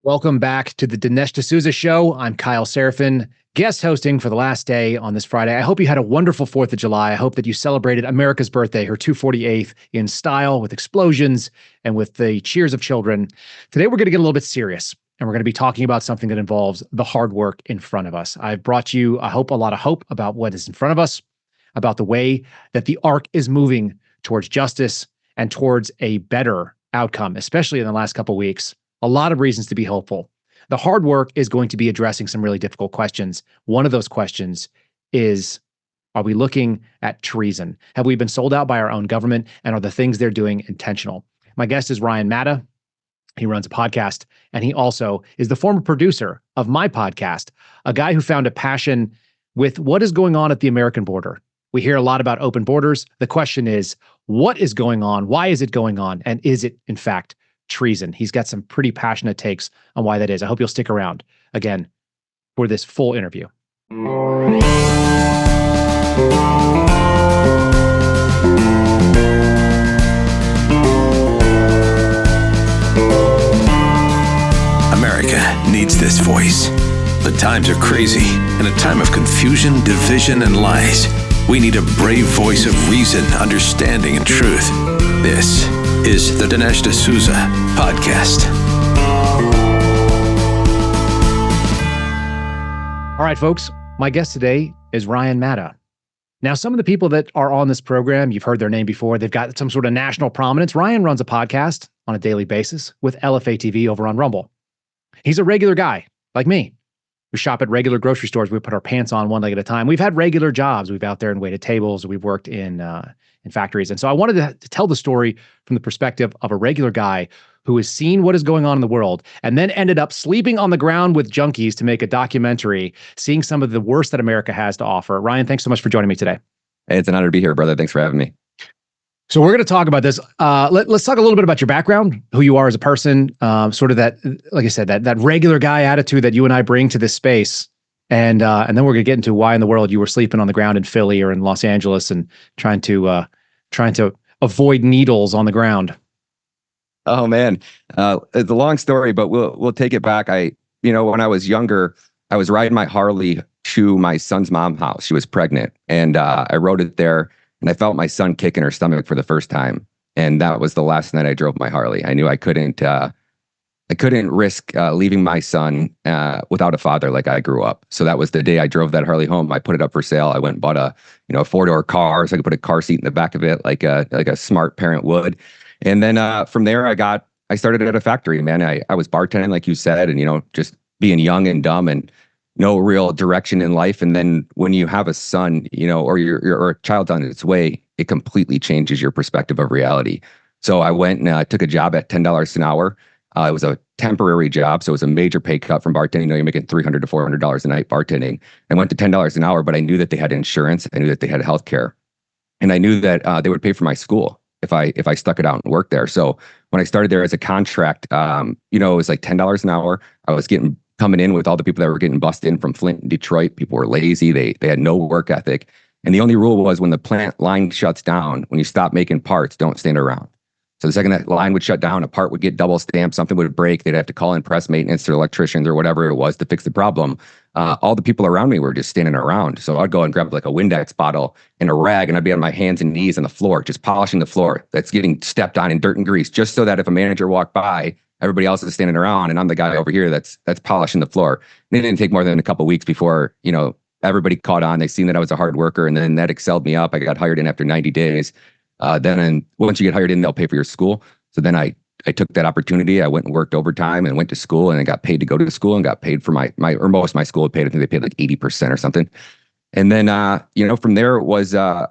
Welcome back to the Dinesh D'Souza Show. I'm Kyle Seraphin, guest hosting for the last day on this Friday. I hope you had a wonderful 4th of July. I hope that you celebrated America's birthday, her 248th, in style, with explosions and with the cheers of children. Today, we're going to get a little bit serious, and we're going to be talking about something that involves the hard work in front of us. I've brought you, I hope, a lot of hope about what is in front of us, about the way that the arc is moving towards justice and towards a better outcome, especially in the last couple of weeks. A lot of reasons to be hopeful. The hard work is going to be addressing some really difficult questions. One of those questions is, are we looking at treason? Have we been sold out by our own government? And are the things they're doing intentional? My guest is Ryan Matta. He runs a podcast, and he also is the former producer of my podcast, a guy who found a passion with what is going on at the American border. We hear a lot about open borders. The question is, what is going on? Why is it going on? And is it, in fact, treason? He's got some pretty passionate takes on why that is. I hope you'll stick around again for this full interview. America needs this voice. The times are crazy. In a time of confusion, division, and lies, we need a brave voice of reason, understanding, and truth. This is the Dinesh D'Souza podcast. All right, folks. My guest today is Ryan Matta. Now, some of the people that are on this program, you've heard their name before. They've got some sort of national prominence. Ryan runs a podcast on a daily basis with LFA TV over on Rumble. He's a regular guy like me. We shop at regular grocery stores. We put our pants on one leg at a time. We've had regular jobs. We've out there and waited tables. We've worked in factories. And so I wanted to tell the story from the perspective of a regular guy who has seen what is going on in the world and then ended up sleeping on the ground with junkies to make a documentary, seeing some of the worst that America has to offer. Ryan, thanks so much for joining me today. Hey, it's an honor to be here, brother. Thanks for having me. So we're going to talk about this. Let's talk a little bit about your background, who you are as a person, sort of that, like I said, that regular guy attitude that you and I bring to this space. And then we're going to get into why in the world you were sleeping on the ground in Philly or in Los Angeles and trying to avoid needles on the ground. Oh man, it's a long story, but we'll take it back. When I was younger, I was riding my Harley to my son's mom's house. She was pregnant, and I rode it there, and I felt my son kick in her stomach for the first time. And that was the last night I drove my Harley. I knew I couldn't risk leaving my son without a father like I grew up. So that was the day I drove that Harley home. I put it up for sale. I went and bought a 4-door car so I could put a car seat in the back of it like a smart parent would. And then from there I started at a factory, man. I was bartending, like you said, and just being young and dumb and no real direction in life. And then when you have a son, or or a child on its way, it completely changes your perspective of reality. So I went and took a job at $10 an hour. It was a temporary job, so it was a major pay cut from bartending. You're making $300 to $400 a night bartending. I went to $10 an hour, but I knew that they had insurance. I knew that they had healthcare, and I knew that they would pay for my school if I stuck it out and worked there. So when I started there as a contract, it was like $10 an hour. I was coming in with all the people that were getting busted in from Flint and Detroit. People were lazy. They had no work ethic, and the only rule was when the plant line shuts down, when you stop making parts, don't stand around. So the second that line would shut down, a part would get double stamped, something would break. They'd have to call in press maintenance or electricians or whatever it was to fix the problem. All the people around me were just standing around. So I'd go and grab like a Windex bottle and a rag, and I'd be on my hands and knees on the floor, just polishing the floor that's getting stepped on in dirt and grease, just so that if a manager walked by, everybody else is standing around, and I'm the guy over here that's polishing the floor. And it didn't take more than a couple of weeks before, everybody caught on. They seen that I was a hard worker, and then that excelled me up. I got hired in after 90 days. Once you get hired in, they'll pay for your school. So then I took that opportunity. I went and worked overtime and went to school, and I got paid to go to school and got paid for or most of my school paid. I think they paid like 80% or something. And then, from there it was, I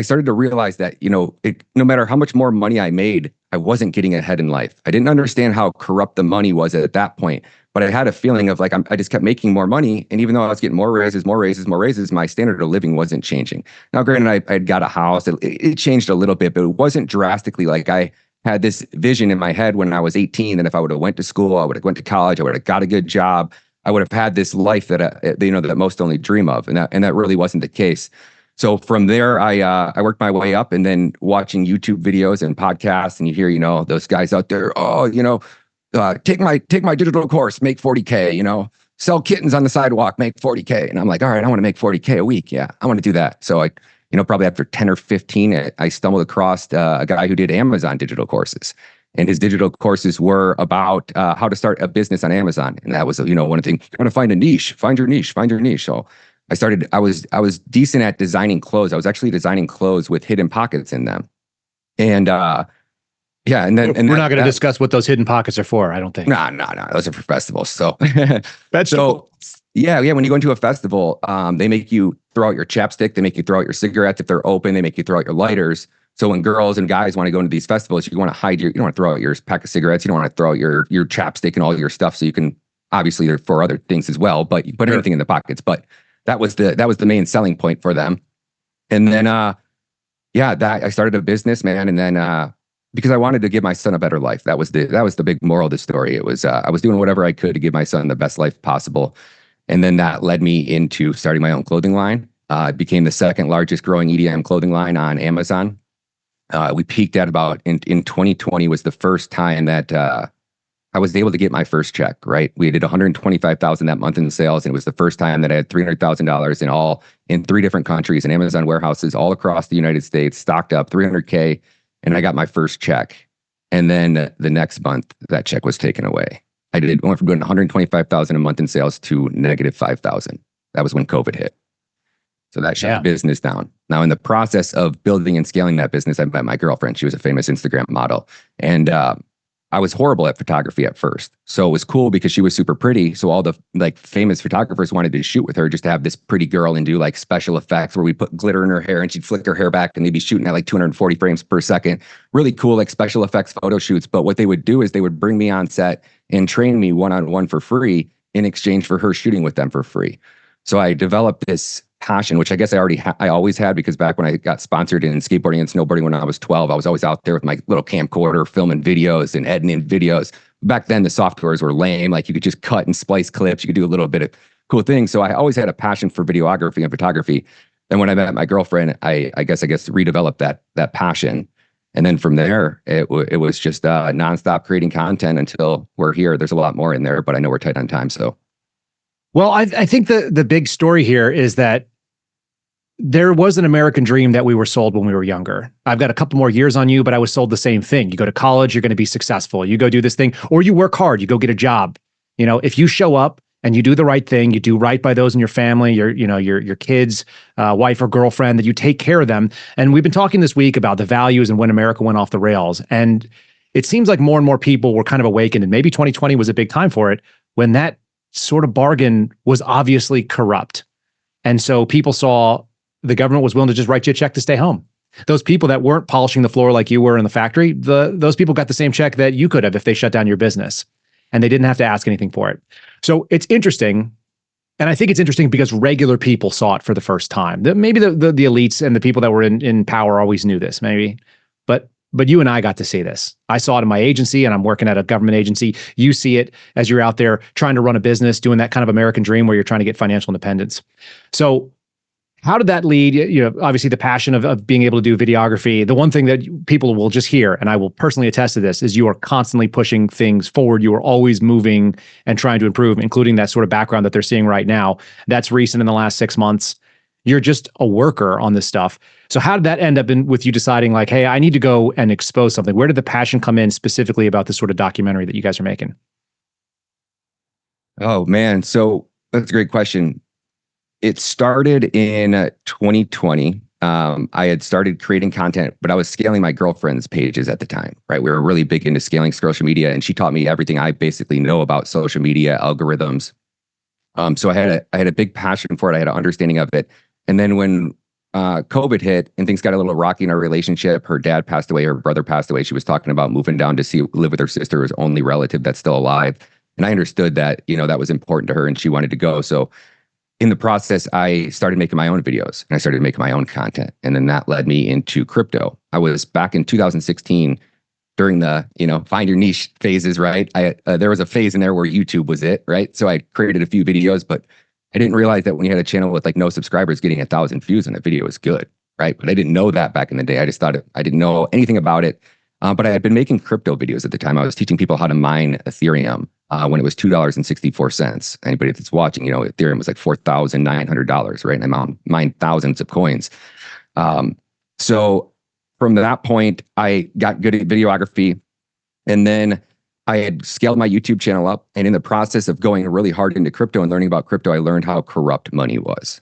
started to realize that, no matter how much more money I made, I wasn't getting ahead in life. I didn't understand how corrupt the money was at that point, but I had a feeling of like, I just kept making more money. And even though I was getting more raises, my standard of living wasn't changing. Now, granted, I'd got a house. It changed a little bit, but it wasn't drastically. Like I had this vision in my head when I was 18, that if I would have went to school, I would have went to college, I would have got a good job, I would have had this life that, that most only dream of. And that really wasn't the case. So from there, I worked my way up, and then watching YouTube videos and podcasts, and you hear, those guys out there, take my digital course, make 40K, sell kittens on the sidewalk, make 40K. And I'm like, all right, I want to make 40K a week. Yeah, I want to do that. So probably after 10 or 15, I stumbled across a guy who did Amazon digital courses. And his digital courses were about how to start a business on Amazon. And that was, one of the things, you want to find a niche, find your niche. So I was decent at designing clothes. I was actually designing clothes with hidden pockets in them. And yeah, and then we're not going to discuss what those hidden pockets are for, I don't think. No, those are for festivals. So that's yeah. When you go into a festival, they make you throw out your chapstick, they make you throw out your cigarettes if they're open, they make you throw out your lighters. So when girls and guys want to go into these festivals, you want to hide you don't want to throw out your pack of cigarettes, you don't want to throw out your chapstick and all your stuff. So you can, obviously they're for other things as well, but you put everything in the pockets. But that was the main selling point for them. And then I started a business, man, and then because I wanted to give my son a better life. That was the big moral of the story. It was I was doing whatever I could to give my son the best life possible. And then that led me into starting my own clothing line. It became the second largest growing EDM clothing line on Amazon. We peaked at about in 2020 was the first time that I was able to get my first check, right? We did $125,000 that month in sales. And it was the first time that I had $300,000 in 3 different countries and Amazon warehouses all across the United States, stocked up $300K. And I got my first check. And then the next month that check was taken away. Went from doing $125,000 a month in sales to negative $5,000. That was when COVID hit. So that shut the business down. Now, in the process of building and scaling that business, I met my girlfriend. She was a famous Instagram model. And I was horrible at photography at first. So it was cool because she was super pretty. So all the famous photographers wanted to shoot with her just to have this pretty girl and do special effects where we put glitter in her hair and she'd flick her hair back and they'd be shooting at 240 frames per second. Really cool special effects photo shoots. But what they would do is they would bring me on set and train me one-on-one for free in exchange for her shooting with them for free. So I developed this passion, which I guess I always had, because back when I got sponsored in skateboarding and snowboarding when I was 12, I was always out there with my little camcorder filming videos and editing videos. Back then the softwares were lame. You could just cut and splice clips. You could do a little bit of cool things. So I always had a passion for videography and photography. And when I met my girlfriend, I guess redeveloped that passion. And then from there, it was just nonstop creating content until we're here. There's a lot more in there, but I know we're tight on time. So, well, I think the big story here is that there was an American dream that we were sold when we were younger. I've got a couple more years on you, but I was sold the same thing. You go to college, you're going to be successful. You go do this thing, or you work hard, you go get a job. If you show up and you do the right thing, you do right by those in your family, your kids, wife or girlfriend, that you take care of them. And we've been talking this week about the values and when America went off the rails. And it seems like more and more people were kind of awakened, and maybe 2020 was a big time for it, when that sort of bargain was obviously corrupt. And so people saw the government was willing to just write you a check to stay home. Those people that weren't polishing the floor like you were in the factory, those people got the same check that you could have if they shut down your business, and they didn't have to ask anything for it. So it's interesting. And I think it's interesting because regular people saw it for the first time. Maybe the elites and the people that were in power always knew this, maybe. But you and I got to see this. I saw it in my agency, and I'm working at a government agency. You see it as you're out there trying to run a business, doing that kind of American dream where you're trying to get financial independence. So how did that lead? Obviously the passion of being able to do videography. The one thing that people will just hear, and I will personally attest to this, is you are constantly pushing things forward. You are always moving and trying to improve, including that sort of background that they're seeing right now. That's recent in the last 6 months. You're just a worker on this stuff. So how did that end up with you deciding hey, I need to go and expose something? Where did the passion come in specifically about this sort of documentary that you guys are making? Oh man. So that's a great question. It started in 2020. I had started creating content, but I was scaling my girlfriend's pages at the time, right? We were really big into scaling social media, and she taught me everything I basically know about social media algorithms. So I had a big passion for it. I had an understanding of it. And then when COVID hit and things got a little rocky in our relationship, her dad passed away, her brother passed away. She was talking about moving down to live with her sister, his only relative that's still alive. And I understood that, that was important to her and she wanted to go. So in the process, I started making my own videos and I started making my own content. And then that led me into crypto. I was back in 2016 during the, find your niche phases, right? There was a phase in there where YouTube was it, right? So I created a few videos, but I didn't realize that when you had a channel with no subscribers, getting 1,000 views on a video was good, right? But I didn't know that back in the day. I just thought I didn't know anything about it. But I had been making crypto videos at the time. I was teaching people how to mine Ethereum when it was $2.64. Anybody that's watching, Ethereum was like $4,900, right? And I mined thousands of coins. So from that point, I got good at videography. And then I had scaled my YouTube channel up. And in the process of going really hard into crypto and learning about crypto, I learned how corrupt money was,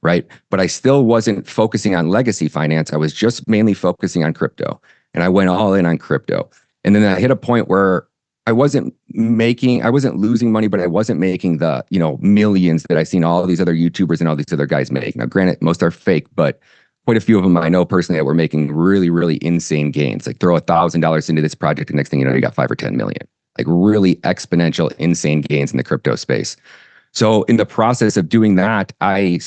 right? But I still wasn't focusing on legacy finance. I was just mainly focusing on crypto. And I went all in on crypto. And then I hit a point where I wasn't losing money, but I wasn't making the, millions that I've seen all of these other YouTubers and all these other guys make. Now, granted, most are fake, but quite a few of them I know personally that were making really, really insane gains. Like throw $1,000 into this project, and next thing you know, you got 5 or 10 million. Like really exponential, insane gains in the crypto space. So in the process of doing that, I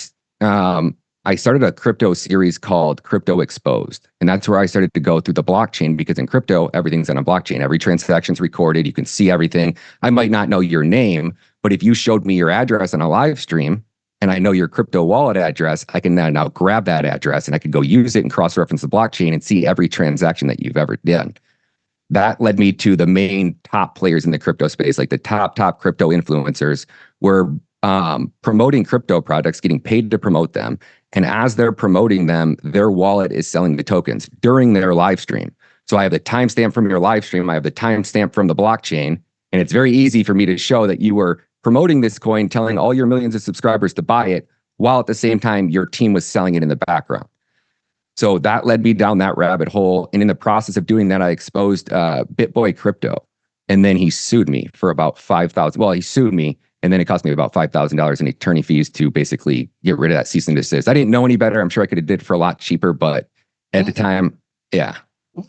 started a crypto series called Crypto Exposed. And that's where I started to go through the blockchain, because in crypto, everything's on a blockchain. Every transaction's recorded. You can see everything. I might not know your name, but if you showed me your address on a live stream and I know your crypto wallet address, I can now grab that address and I can go use it and cross-reference the blockchain and see every transaction that you've ever done. That led me to the main top players in the crypto space, like the top crypto influencers were promoting crypto products, getting paid to promote them. And as they're promoting them, their wallet is selling the tokens during their live stream. So I have the timestamp from your live stream. I have the timestamp from the blockchain. And it's very easy for me to show that you were promoting this coin, telling all your millions of subscribers to buy it, while at the same time, your team was selling it in the background. So that led me down that rabbit hole. And in the process of doing that, I exposed BitBoy Crypto. And then he sued me for about $5,000. Well, he sued me. And then it cost me about $5,000 in attorney fees to basically get rid of that cease and desist. I didn't know any better. I'm sure I could have did it for a lot cheaper, but at the time, yeah.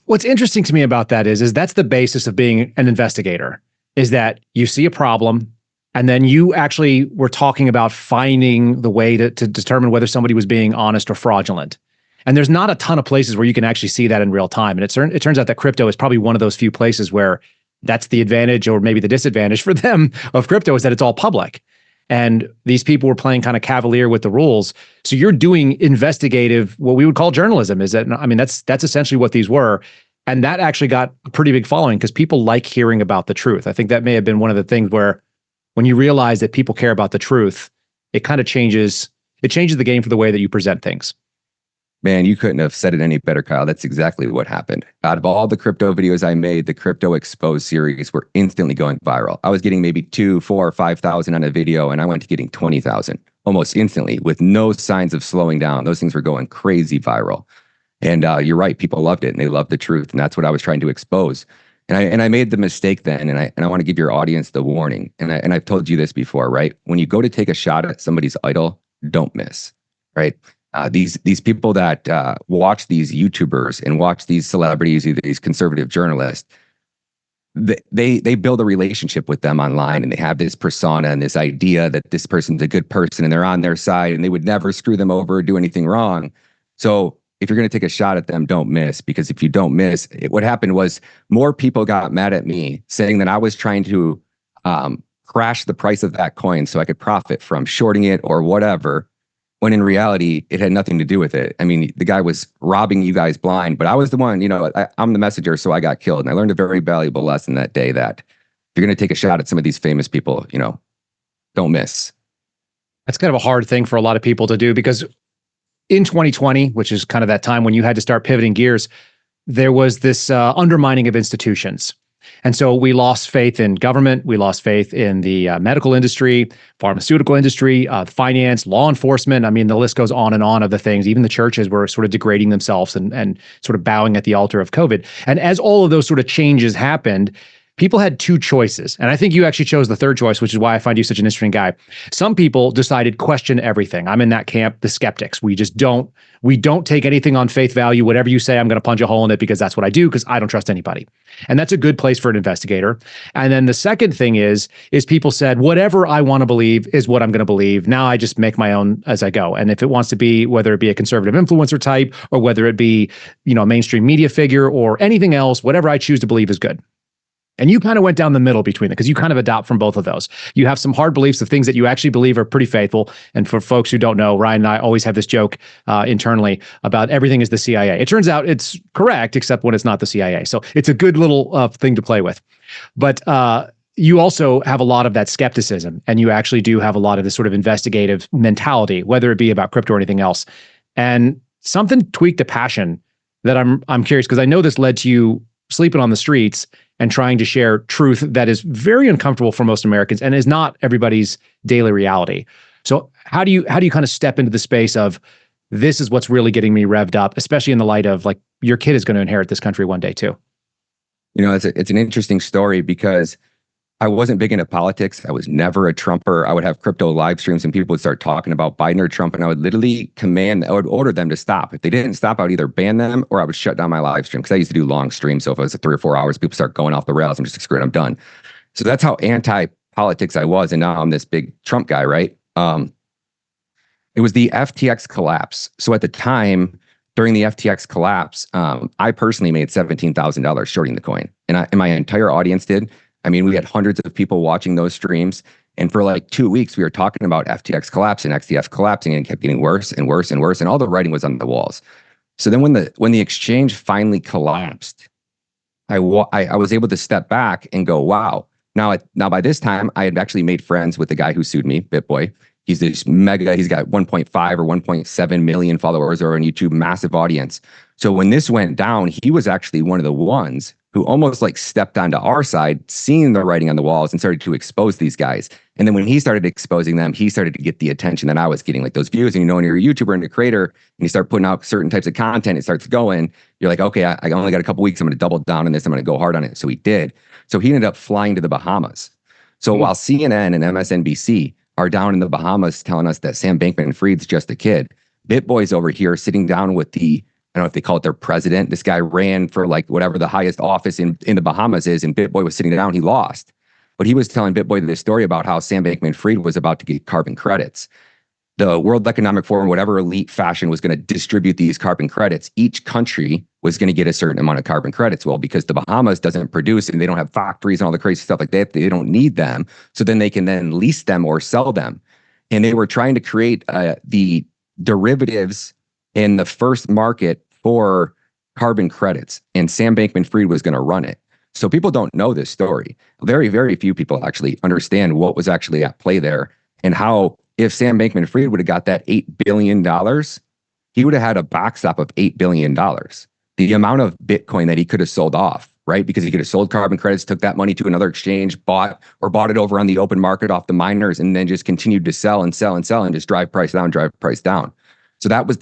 What's interesting to me about that is that's the basis of being an investigator, is that you see a problem and then you actually were talking about finding the way to determine whether somebody was being honest or fraudulent. And there's not a ton of places where you can actually see that in real time. And it turns out that crypto is probably one of those few places where that's the advantage, or maybe the disadvantage for them of crypto, is that it's all public. And these people were playing kind of cavalier with the rules. So you're doing investigative, what we would call journalism, is that, I mean, that's essentially what these were. And that actually got a pretty big following because people like hearing about the truth. I think that may have been one of the things where when you realize that people care about the truth, it kind of changes the game for the way that you present things. Man, you couldn't have said it any better, Kyle. That's exactly what happened. Out of all the crypto videos I made, the Crypto Exposed series were instantly going viral. I was getting maybe 2, 4, or 5,000 on a video, and I went to getting 20,000 almost instantly with no signs of slowing down. Those things were going crazy viral. And you're right, people loved it, and they loved the truth, and that's what I was trying to expose. And I made the mistake then, and I want to give your audience the warning. And I've told you this before, right? When you go to take a shot at somebody's idol, don't miss, right? These people that watch these YouTubers and watch these celebrities, these conservative journalists, they build a relationship with them online, and they have this persona and this idea that this person's a good person and they're on their side and they would never screw them over or do anything wrong. So if you're going to take a shot at them, don't miss, because if you don't miss, what happened was more people got mad at me saying that I was trying to crash the price of that coin so I could profit from shorting it or whatever, when in reality, it had nothing to do with it. I mean, the guy was robbing you guys blind, but I was the one, I'm the messenger, so I got killed. And I learned a very valuable lesson that day, that if you're going to take a shot at some of these famous people, don't miss. That's kind of a hard thing for a lot of people to do, because in 2020, which is kind of that time when you had to start pivoting gears, there was this undermining of institutions. And so we lost faith in government. We lost faith in the medical industry, pharmaceutical industry, finance, law enforcement. I mean, the list goes on and on of the things. Even the churches were sort of degrading themselves and sort of bowing at the altar of COVID. And as all of those sort of changes happened, people had two choices. And I think you actually chose the third choice, which is why I find you such an interesting guy. Some people decided question everything. I'm in that camp, the skeptics. We don't take anything on faith value. Whatever you say, I'm going to punch a hole in it because that's what I do, because I don't trust anybody. And that's a good place for an investigator. And then the second thing is people said, whatever I want to believe is what I'm going to believe. Now I just make my own as I go. And if it wants to be, whether it be a conservative influencer type or whether it be, a mainstream media figure or anything else, whatever I choose to believe is good. And you kind of went down the middle between them because you kind of adopt from both of those. You have some hard beliefs of things that you actually believe are pretty faithful. And for folks who don't know, Ryan and I always have this joke internally about everything is the CIA. It turns out it's correct, except when it's not the CIA. So it's a good little thing to play with. But you also have a lot of that skepticism, and you actually do have a lot of this sort of investigative mentality, whether it be about crypto or anything else. And something tweaked a passion that I'm curious, because I know this led to you sleeping on the streets and trying to share truth that is very uncomfortable for most Americans and is not everybody's daily reality. So how do you kind of step into the space of, this is what's really getting me revved up, especially in the light of, like, your kid is going to inherit this country one day too? You know, it's an interesting story because I wasn't big into politics. I was never a Trumper. I would have crypto live streams and people would start talking about Biden or Trump, and I would literally I would order them to stop. If they didn't stop, I would either ban them or I would shut down my live stream, because I used to do long streams. So if it was 3 or 4 hours, people start going off the rails. I'm just like, screw it, I'm done. So that's how anti-politics I was. And now I'm this big Trump guy, right? It was the FTX collapse. So at the time, during the FTX collapse, I personally made $17,000 shorting the coin. And my entire audience did. I mean, we had hundreds of people watching those streams. And for like 2 weeks, we were talking about FTX collapsing, XTF collapsing, and it kept getting worse and worse and worse. And all the writing was on the walls. So then when the exchange finally collapsed, I was able to step back and go, wow. Now by this time, I had actually made friends with the guy who sued me, BitBoy. He's this mega, he's got 1.5 or 1.7 million followers over on YouTube, massive audience. So when this went down, he was actually one of the ones who almost like stepped onto our side, seeing the writing on the walls, and started to expose these guys. And then when he started exposing them, he started to get the attention that I was getting, like those views. And you know, when you're a YouTuber and a creator and you start putting out certain types of content, it starts going, you're like, okay, I only got a couple weeks. I'm going to double down on this. I'm going to go hard on it. So he did. So he ended up flying to the Bahamas. So while CNN and MSNBC are down in the Bahamas telling us that Sam Bankman-Fried's just a kid, BitBoy's over here sitting down with I don't know if they call it their president. This guy ran for like whatever the highest office in the Bahamas is, and BitBoy was sitting down. He lost. But he was telling BitBoy this story about how Sam Bankman-Fried was about to get carbon credits. The World Economic Forum, whatever elite fashion, was going to distribute these carbon credits. Each country was going to get a certain amount of carbon credits. Well, because the Bahamas doesn't produce and they don't have factories and all the crazy stuff like that, they don't need them. So then they can then lease them or sell them. And they were trying to create the derivatives in the first market for carbon credits. And Sam Bankman-Fried was going to run it. So people don't know this story. Very, very few people actually understand what was actually at play there, and how if Sam Bankman-Fried would have got that $8 billion, he would have had a backstop of $8 billion. The amount of Bitcoin that he could have sold off, right? Because he could have sold carbon credits, took that money to another exchange, bought it over on the open market off the miners, and then just continued to sell and sell and sell and just drive price down. So that was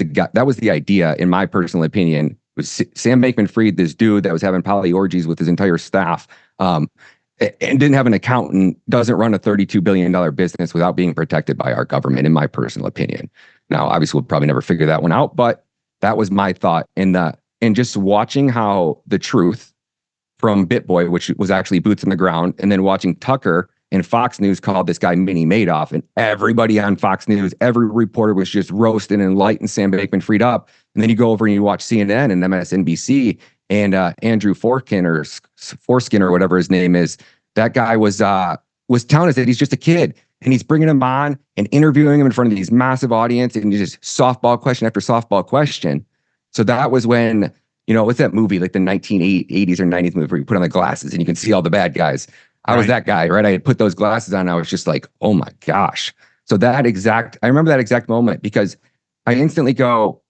the idea, in my personal opinion. It was Sam Bankman-Fried, this dude that was having poly orgies with his entire staff, and didn't have an accountant, doesn't run a $32 billion business without being protected by our government, in my personal opinion. Now, obviously, we'll probably never figure that one out, but that was my thought. And just watching how the truth from BitBoy, which was actually boots on the ground, and then watching Tucker and Fox News called this guy Mini Madoff, and everybody on Fox News, every reporter was just roasting and lighting Sam Bankman-Fried up. And then you go over and you watch CNN and MSNBC, and Andrew Foreskin or whatever his name is, that guy was telling us that he's just a kid, and he's bringing him on and interviewing him in front of these massive audience, and just softball question after softball question. So that was when, you know, what's that movie, like the 1980s or 90s movie where you put on the glasses and you can see all the bad guys. I was that guy, right? I had put those glasses on. I was just like, oh my gosh. So I remember that exact moment, because I instantly go,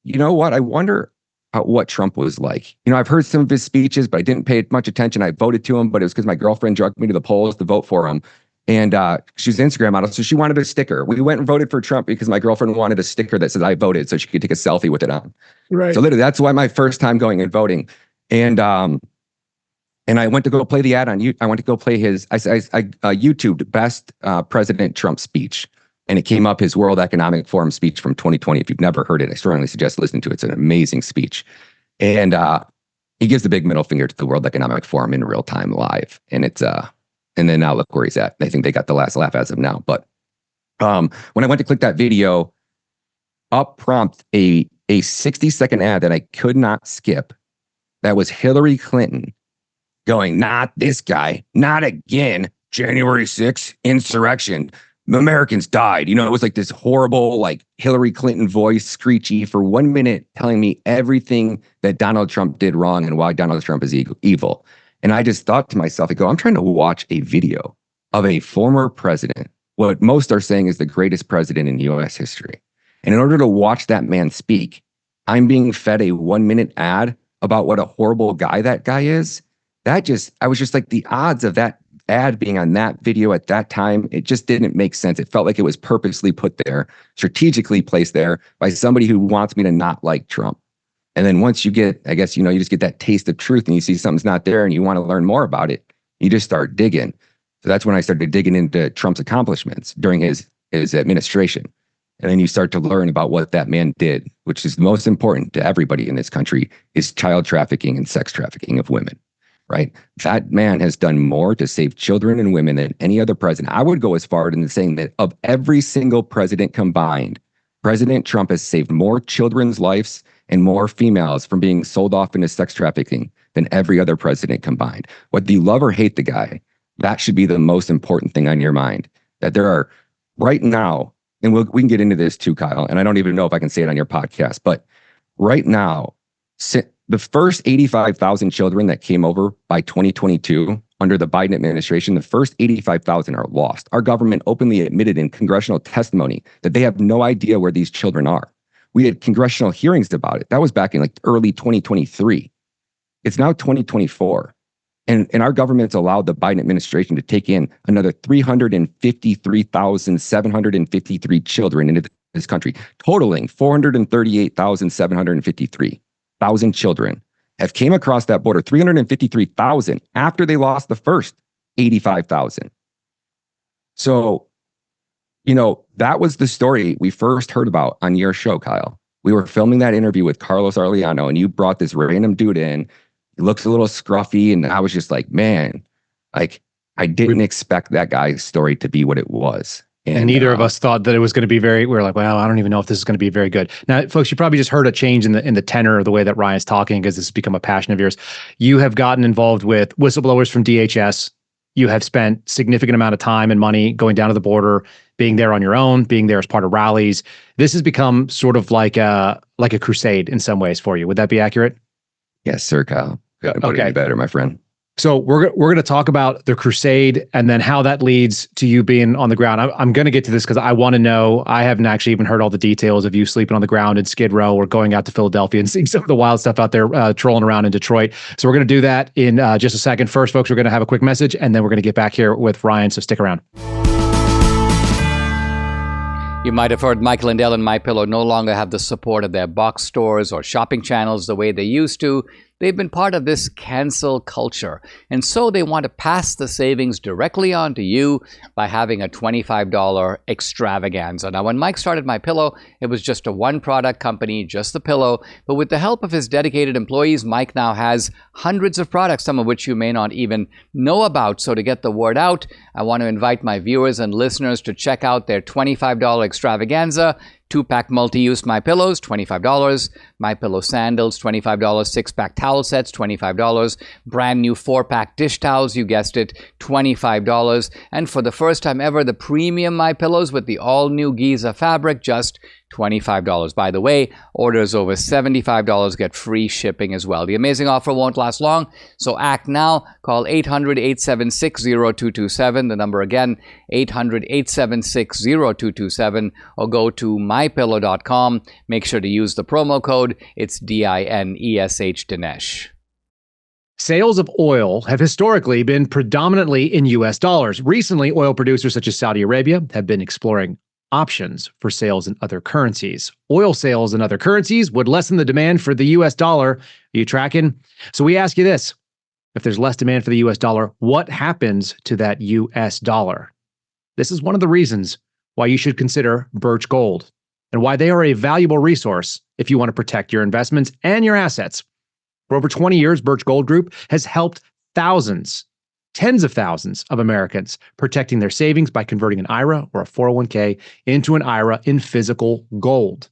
you know what? I wonder what Trump was like. You know, I've heard some of his speeches, but I didn't pay much attention. I voted to him, but it was because my girlfriend drugged me to the polls to vote for him. And she's an Instagram model, so she wanted a sticker. We went and voted for Trump because my girlfriend wanted a sticker that says I voted, so she could take a selfie with it on. Right. So literally, that's why my first time going and voting. And I went to go play the ad on YouTube. I went to go play his, I YouTubed best President Trump speech. And it came up, his World Economic Forum speech from 2020. If you've never heard it, I strongly suggest listening to it. It's an amazing speech. And he gives the big middle finger to the World Economic Forum in real time live. And and then now look where he's at. I think they got the last laugh as of now. But when I went to click that video, up prompt a 60-second ad that I could not skip, that was Hillary Clinton going, not this guy, not again. January 6th, insurrection. Americans died. You know, it was like this horrible, like Hillary Clinton voice, screechy for 1 minute, telling me everything that Donald Trump did wrong and why Donald Trump is evil. And I just thought to myself, I go, I'm trying to watch a video of a former president, what most are saying is the greatest president in US history. And in order to watch that man speak, I'm being fed a 1 minute ad about what a horrible guy that guy is. I was just like, the odds of that ad being on that video at that time, it just didn't make sense. It felt like it was purposely put there, strategically placed there by somebody who wants me to not like Trump. And then once you get, I guess, you just get that taste of truth and you see something's not there and you want to learn more about it, you just start digging. So that's when I started digging into Trump's accomplishments during his administration. And then you start to learn about what that man did, which is the most important to everybody in this country, is child trafficking and sex trafficking of women. Right? That man has done more to save children and women than any other president. I would go as far as saying that of every single president combined, President Trump has saved more children's lives and more females from being sold off into sex trafficking than every other president combined. Whether you love or hate the guy, that should be the most important thing on your mind. That there are right now, and we can get into this too, Kyle, and I don't even know if I can say it on your podcast, but right now, the first 85,000 children that came over by 2022 under the Biden administration, the first 85,000 are lost. Our government openly admitted in congressional testimony that they have no idea where these children are. We had congressional hearings about it. That was back in like early 2023. It's now 2024. And our government's allowed the Biden administration to take in another 353,753 children into this country, totaling 438,753. Children have came across that border, 353,000 after they lost the first 85,000. So, that was the story we first heard about on your show, Kyle. We were filming that interview with Carlos Arellano, and you brought this random dude in. He looks a little scruffy, and I was just like, man, like I didn't expect that guy's story to be what it was. And neither of us thought that it was going to be we were like, well, I don't even know if this is going to be very good. Now, folks, you probably just heard a change in the tenor of the way that Ryan's talking because this has become a passion of yours. You have gotten involved with whistleblowers from DHS. You have spent significant amount of time and money going down to the border, being there on your own, being there as part of rallies. This has become sort of like a crusade in some ways for you. Would that be accurate? Yes, sir, Kyle. Couldn't put it any better, my friend. So we're going to talk about the crusade and then how that leads to you being on the ground. I'm going to get to this because I want to know. I haven't actually even heard all the details of you sleeping on the ground in Skid Row or going out to Philadelphia and seeing some of the wild stuff out there trolling around in Detroit. So we're going to do that in just a second. First, folks, we're going to have a quick message and then we're going to get back here with Ryan. So stick around. You might have heard Michael Lindell and MyPillow no longer have the support of their box stores or shopping channels the way they used to. They've been part of this cancel culture, and so they want to pass the savings directly on to you by having a $25 extravaganza. Now, when Mike started MyPillow, it was just a one-product company, just the pillow, but with the help of his dedicated employees, Mike now has hundreds of products, some of which you may not even know about. So to get the word out, I want to invite my viewers and listeners to check out their $25 extravaganza. 2-pack multi-use MyPillows, $25. MyPillow sandals, $25. 6-pack towel sets, $25. Brand new 4-pack dish towels, you guessed it, $25. And for the first time ever, the premium MyPillows with the all-new Giza fabric, just $25. By the way, orders over $75 get free shipping as well. The amazing offer won't last long, so act now. Call 800-876-0227. The number again, 800-876-0227, or go to mypillow.com. Make sure to use the promo code. It's DINESH, Dinesh. Sales of oil have historically been predominantly in U.S. dollars. Recently, oil producers such as Saudi Arabia have been exploring options for sales in other currencies. Oil sales in other currencies would lessen the demand for the U.S. dollar. Are you tracking? So we ask you this. If there's less demand for the U.S. dollar, what happens to that U.S. dollar? This is one of the reasons why you should consider Birch Gold and why they are a valuable resource if you want to protect your investments and your assets. For over 20 years, Birch Gold Group has helped thousands, tens of thousands of Americans protecting their savings by converting an IRA or a 401k into an IRA in physical gold.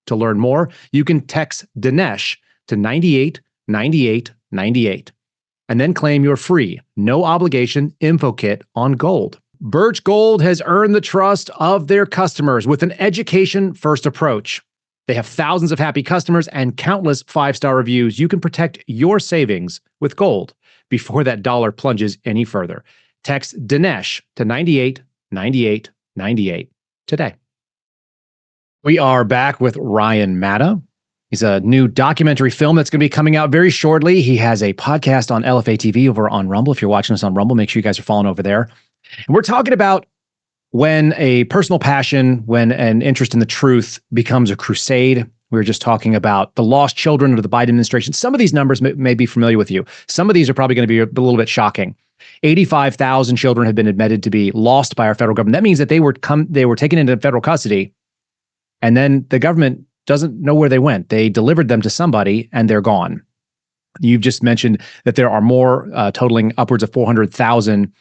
To learn more, you can text Dinesh to 989898. and then claim your free, no obligation info kit on gold. Birch Gold has earned the trust of their customers with an education-first approach. They have thousands of happy customers and countless 5-star reviews. You can protect your savings with gold before that dollar plunges any further. Text Dinesh to 989898 today. We are back with Ryan Matta. He's a new documentary film that's going to be coming out very shortly. He has a podcast on LFA TV over on Rumble. If you're watching us on Rumble, make sure you guys are following over there. And we're talking about when a personal passion, when an interest in the truth becomes a crusade. We were just talking about the lost children of the Biden administration. Some of these numbers may be familiar with you. Some of these are probably going to be a little bit shocking. 85,000 children have been admitted to be lost by our federal government. That means that they were taken into federal custody, and then the government doesn't know where they went. They delivered them to somebody, and they're gone. You've just mentioned that there are more, totaling upwards of 400,000.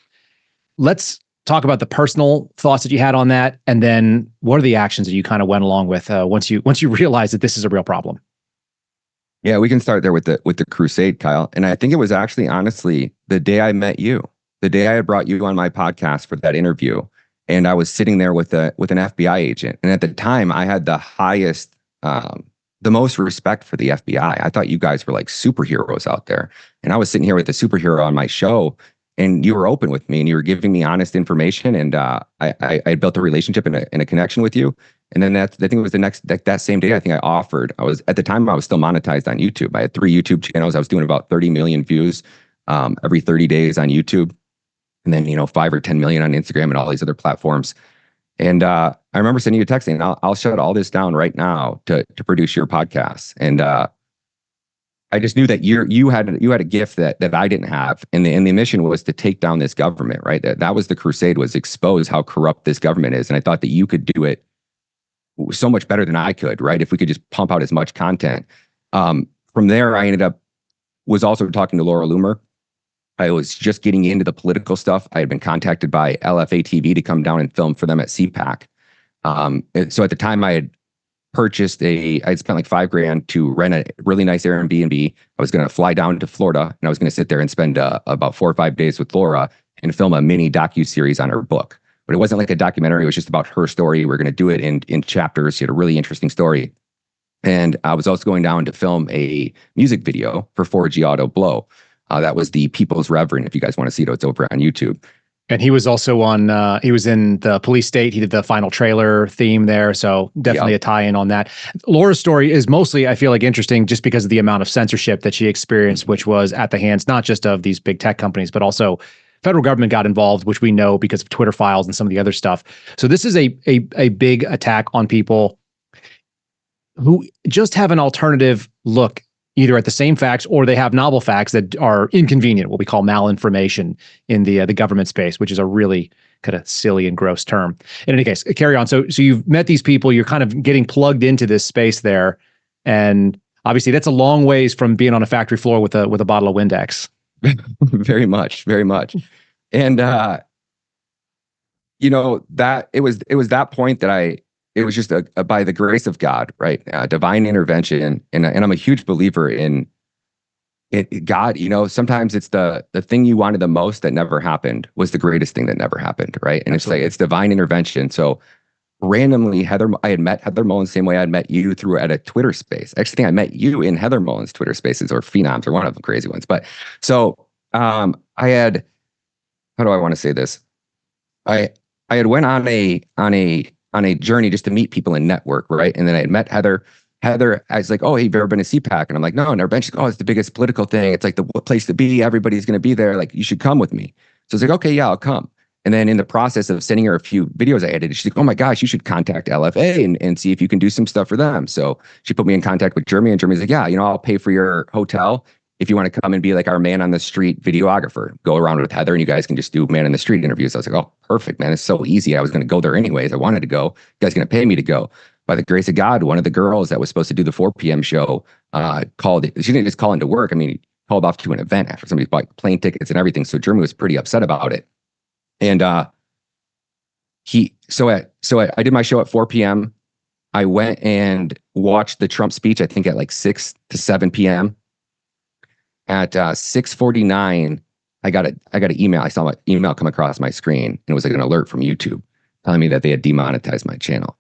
Let's talk about the personal thoughts that you had on that, and then what are the actions that you kind of went along with once you realized that this is a real problem? Yeah, we can start there with the crusade, Kyle. And I think it was actually, honestly, the day I met you, the day I had brought you on my podcast for that interview, and I was sitting there with an FBI agent. And at the time, I had the highest, the most respect for the FBI. I thought you guys were like superheroes out there. And I was sitting here with a superhero on my show, and you were open with me, and you were giving me honest information. And I built a relationship and a connection with you. And then I think it was that same day, I think at the time I was still monetized on YouTube. I had 3 YouTube channels. I was doing about 30 million views every 30 days on YouTube. And then, 5 or 10 million on Instagram and all these other platforms. And I remember sending you a text saying, I'll shut all this down right now to produce your podcast. And I just knew that you had a gift that I didn't have. And the mission was to take down this government, right? That was the crusade, was expose how corrupt this government is. And I thought that you could do it so much better than I could, right? If we could just pump out as much content. From there, I was also talking to Laura Loomer. I was just getting into the political stuff. I had been contacted by LFA TV to come down and film for them at CPAC. So at the time I had I'd spent like $5,000 to rent a really nice Airbnb. I was going to fly down to Florida, and I was going to sit there and spend about 4 or 5 days with Laura and film a mini docu-series on her book. But it wasn't like a documentary. It was just about her story. We're going to do it in chapters. She had a really interesting story. And I was also going down to film a music video for 4G Auto Blow. That was the People's Reverend. If you guys want to see it, it's over on YouTube. And he was also he was in the Police State. He did the final trailer theme there. So definitely a tie-in on that. Laura's story is mostly, I feel like, interesting just because of the amount of censorship that she experienced, which was at the hands, not just of these big tech companies, but also federal government got involved, which we know because of Twitter files and some of the other stuff. So this is a big attack on people who just have an alternative look, either at the same facts or they have novel facts that are inconvenient, what we call malinformation in the government space, which is a really kind of silly and gross term. In any case, carry on. So you've met these people, you're kind of getting plugged into this space there. And obviously that's a long ways from being on a factory floor with a bottle of Windex. Very much, very much. And, that it was that point that it was just by the grace of God, right? Divine intervention. And I'm a huge believer in it. God, sometimes it's the thing you wanted the most that never happened was the greatest thing that never happened, right? And Absolutely. It's divine intervention. So randomly, I had met Heather Mullen the same way I'd met you at a Twitter space. Actually, I think I met you in Heather Mullen's Twitter spaces, or Phenoms, or one of them crazy ones. But so I had, how do I want to say this? I had went on a journey just to meet people and network, right? And then I had met Heather. Heather, I was like, oh, hey, have you ever been to CPAC? And I'm like, no, never been. She's like, oh, it's the biggest political thing. It's like the place to be. Everybody's going to be there. Like, you should come with me. So I was like, okay, yeah, I'll come. And then in the process of sending her a few videos I edited, she's like, oh my gosh, you should contact LFA and see if you can do some stuff for them. So she put me in contact with Jeremy, and Jeremy's like, yeah, I'll pay for your hotel if you want to come and be like our man on the street videographer. Go around with Heather and you guys can just do man on the street interviews. I was like, oh, perfect, man. It's so easy. I was going to go there anyways. I wanted to go. You guys going to pay me to go. By the grace of God, one of the girls that was supposed to do the 4 p.m. show called. She didn't just call into work. I mean, called off to an event after somebody bought plane tickets and everything. So Jeremy was pretty upset about it. And I did my show at 4 p.m. I went and watched the Trump speech, I think at like 6 to 7 p.m. At 6:49, I got an email. I saw an email come across my screen, and it was like an alert from YouTube telling me that they had demonetized my channel.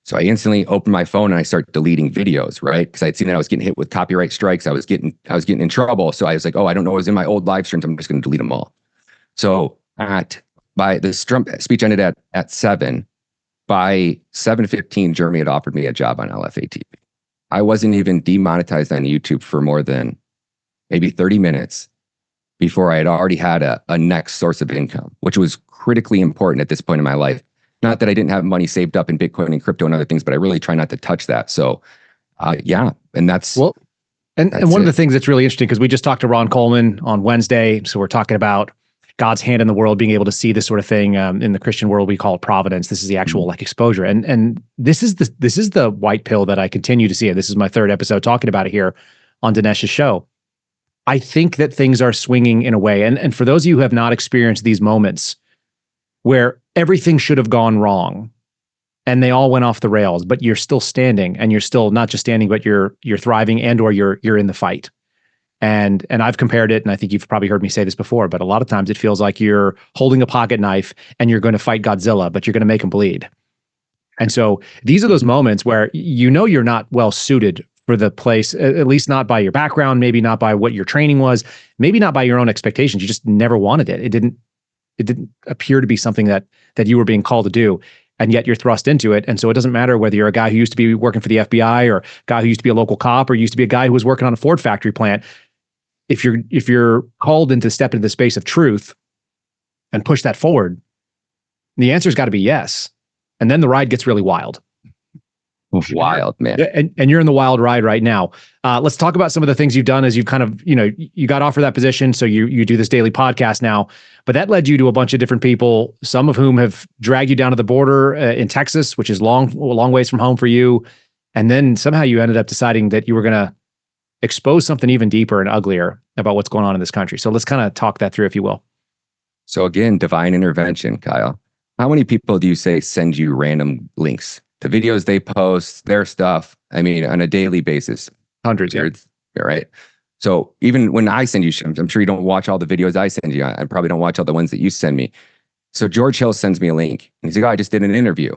So I instantly opened my phone and I started deleting videos, right? Because I'd seen that I was getting hit with copyright strikes. I was getting in trouble. So I was like, oh, I don't know what was in my old live streams. I'm just going to delete them all. So by the Trump speech ended at 7. By 7:15, Jeremy had offered me a job on LFA TV. I wasn't even demonetized on YouTube for more than maybe 30 minutes before I had already had a next source of income, which was critically important at this point in my life. Not that I didn't have money saved up in Bitcoin and crypto and other things, but I really try not to touch that. So, yeah, and that's well, and one of the things that's really interesting, because we just talked to Ron Coleman on Wednesday, so we're talking about God's hand in the world, being able to see this sort of thing. In the Christian world, we call it providence. This is the actual like exposure, and this is the white pill that I continue to see. This is my third episode talking about it here on Dinesh's show. I think that things are swinging in a way, and for those of you who have not experienced these moments where everything should have gone wrong and they all went off the rails, but you're still standing, and you're still not just standing, but you're thriving, and or you're in the fight. And I've compared it, and I think you've probably heard me say this before, but a lot of times it feels like you're holding a pocket knife and you're going to fight Godzilla, but you're going to make him bleed. And so these are those moments where you're not well suited for the place, at least not by your background, maybe not by what your training was, maybe not by your own expectations. You just never wanted it. It didn't appear to be something that you were being called to do, and yet you're thrust into it. And so it doesn't matter whether you're a guy who used to be working for the FBI, or a guy who used to be a local cop, or used to be a guy who was working on a Ford factory plant. If you're called into step into the space of truth and push that forward, the answer's got to be yes. And then the ride gets really wild. Wild, man. And you're in the wild ride right now. Let's talk about some of the things you've done as you've kind of, you got offered that position. So you do this daily podcast now, but that led you to a bunch of different people, some of whom have dragged you down to the border in Texas, which is a long ways from home for you. And then somehow you ended up deciding that you were going to expose something even deeper and uglier about what's going on in this country. So let's kind of talk that through, if you will. So again, divine intervention, Kyle. How many people do you say send you random links? The videos they post, their stuff, I mean, on a daily basis. Hundreds, yeah. Right? So even when I send you, I'm sure you don't watch all the videos I send you. I probably don't watch all the ones that you send me. So George Hill sends me a link. And he's like, oh, I just did an interview.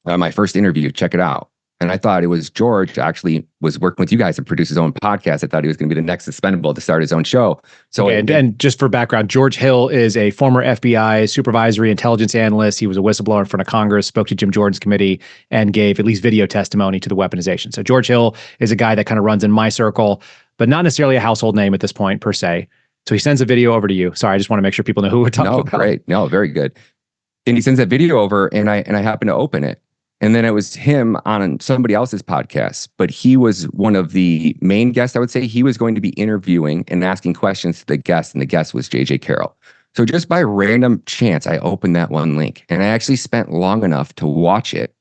My first interview, check it out. And I thought it was George actually was working with you guys to produce his own podcast. I thought he was going to be the next expendable to start his own show. So, okay, and just for background, George Hill is a former FBI supervisory intelligence analyst. He was a whistleblower in front of Congress, spoke to Jim Jordan's committee, and gave at least video testimony to the weaponization. So George Hill is a guy that kind of runs in my circle, but not necessarily a household name at this point per se. So he sends a video over to you. Sorry, I just want to make sure people know who we're talking about. Great. No, very good. And he sends that video over, and I happen to open it. And then it was him on somebody else's podcast, but he was one of the main guests, I would say. He was going to be interviewing and asking questions to the guest, and the guest was JJ Carroll. So just by random chance, I opened that one link, and I actually spent long enough to watch it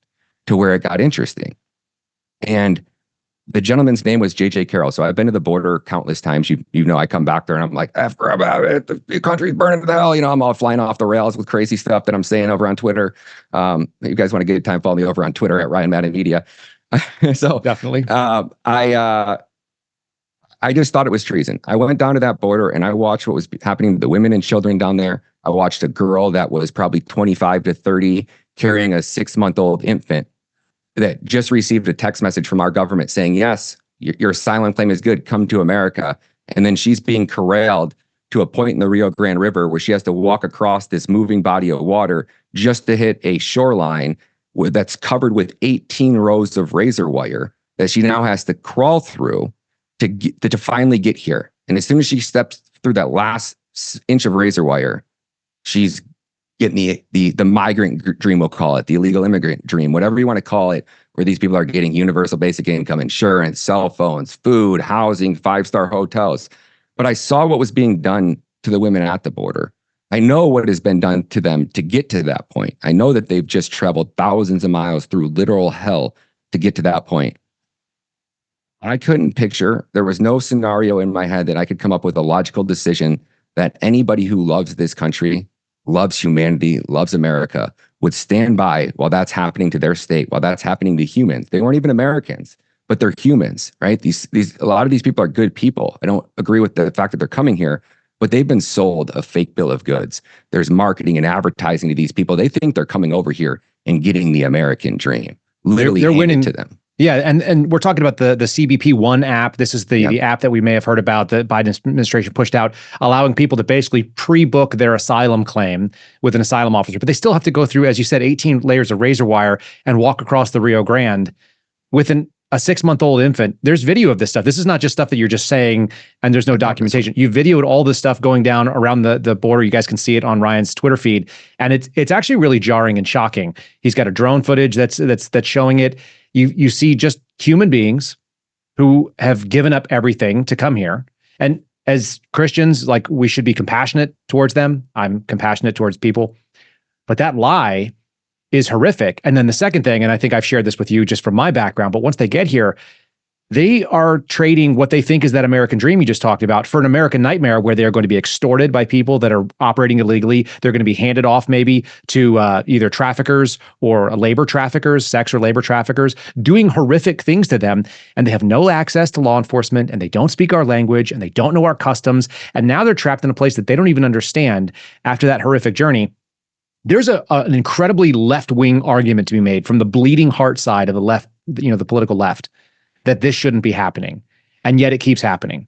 to where it got interesting. And the gentleman's name was JJ Carroll. So I've been to the border countless times. You know, I come back there and I'm like, F about it. The country's burning to hell. I'm all flying off the rails with crazy stuff that I'm saying over on Twitter. You guys want to get time, follow me over on Twitter at Ryan Madden Media. So definitely. I just thought it was treason. I went down to that border and I watched what was happening to the women and children down there. I watched a girl that was probably 25 to 30 carrying a 6-month-old infant that just received a text message from our government saying, yes, your asylum claim is good, come to America. And then she's being corralled to a point in the Rio Grande River where she has to walk across this moving body of water just to hit a shoreline that's covered with 18 rows of razor wire that she now has to crawl through to finally get here. And as soon as she steps through that last inch of razor wire, she's getting the migrant dream, we'll call it, the illegal immigrant dream, whatever you want to call it, where these people are getting universal basic income, insurance, cell phones, food, housing, 5-star hotels. But I saw what was being done to the women at the border. I know what has been done to them to get to that point. I know that they've just traveled thousands of miles through literal hell to get to that point. I couldn't picture, there was no scenario in my head that I could come up with a logical decision that anybody who loves this country, loves humanity, loves America, would stand by while that's happening to their state, while that's happening to humans. They weren't even Americans, but they're humans, right? A lot of these people are good people. I don't agree with the fact that they're coming here, but they've been sold a fake bill of goods. There's marketing and advertising to these people. They think they're coming over here and getting the American dream. Literally, they're winning to them. Yeah, and we're talking about the CBP One app. This is the app that we may have heard about that Biden administration pushed out, allowing people to basically pre-book their asylum claim with an asylum officer. But they still have to go through, as you said, 18 layers of razor wire and walk across the Rio Grande with a 6-month-old infant. There's video of this stuff. This is not just stuff that you're just saying and there's no documentation. You videoed all this stuff going down around the border. You guys can see it on Ryan's Twitter feed. And it's actually really jarring and shocking. He's got a drone footage that's showing it. You see just human beings who have given up everything to come here. And as Christians, like, we should be compassionate towards them. I'm compassionate towards people. But that lie is horrific. And then the second thing, and I think I've shared this with you just from my background, but once they get here, they are trading what they think is that American dream you just talked about for an American nightmare where they're going to be extorted by people that are operating illegally. They're going to be handed off maybe to either traffickers or labor traffickers, sex or labor traffickers, doing horrific things to them. And they have no access to law enforcement, and they don't speak our language, and they don't know our customs. And now they're trapped in a place that they don't even understand after that horrific journey. There's an incredibly left-wing argument to be made from the bleeding heart side of the left, the political left, that this shouldn't be happening. And yet it keeps happening.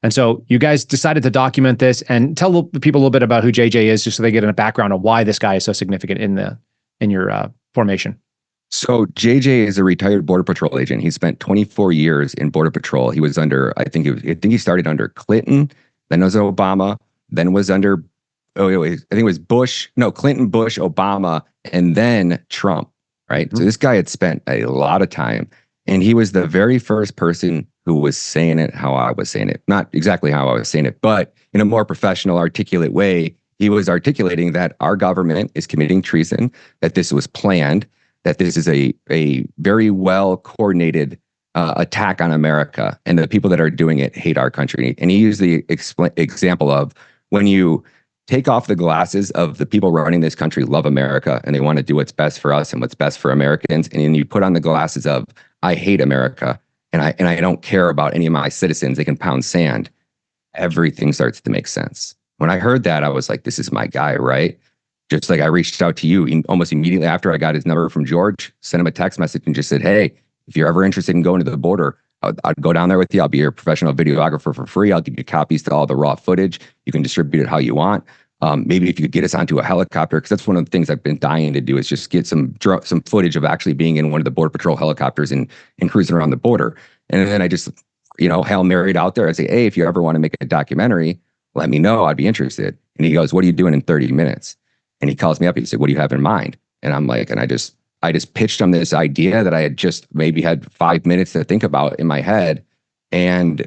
And so you guys decided to document this and tell the people a little bit about who JJ is, just so they get a background on why this guy is so significant in your formation. So JJ is a retired Border Patrol agent. He spent 24 years in Border Patrol. He was under, I think he started under Clinton, then was Obama, then was under, I think it was Clinton, Bush, Obama, and then Trump, right? Mm-hmm. So this guy had spent a lot of time. And he was the very first person who was saying it how I was saying it. Not exactly how I was saying it, but in a more professional, articulate way. He was articulating that our government is committing treason, that this was planned, that this is a very well coordinated attack on America, and the people that are doing it hate our country. And he used the example of when you take off the glasses of the people running this country love America and they want to do what's best for us and what's best for Americans, and then you put on the glasses of I hate America and I don't care about any of my citizens. They can pound sand. Everything starts to make sense. When I heard that, I was like, this is my guy, right? Just like I reached out to you almost immediately after I got his number from George, sent him a text message and just said, hey, if you're ever interested in going to the border, I'd go down there with you. I'll be your professional videographer for free. I'll give you copies to all the raw footage. You can distribute it how you want. Maybe if you could get us onto a helicopter, because that's one of the things I've been dying to do, is just get some footage of actually being in one of the Border Patrol helicopters and cruising around the border. And then I just, Hail Mary'd out there. I say, hey, if you ever want to make a documentary, let me know. I'd be interested. And he goes, what are you doing in 30 minutes? And he calls me up. He said, what do you have in mind? And I'm like, and I just pitched him this idea that I had just maybe had 5 minutes to think about in my head. And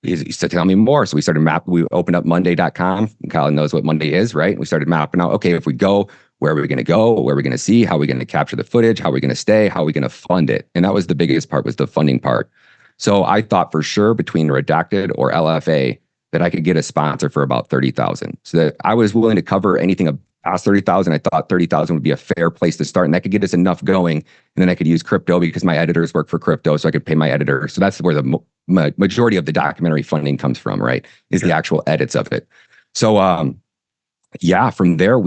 he said, tell me more. So we started we opened up Monday.com. Kyle knows what Monday is, right? We started mapping out, okay, if we go, where are we going to go? Where are we going to see? How are we going to capture the footage? How are we going to stay? How are we going to fund it? And that was the biggest part, was the funding part. So I thought for sure between Redacted or LFA that I could get a sponsor for about $30,000. So that I was willing to cover anything past $30,000. I thought $30,000 would be a fair place to start, and that could get us enough going. And then I could use crypto because my editors work for crypto, so I could pay my editor. So that's where the majority of the documentary funding comes from, right? Is the actual edits of it. So from there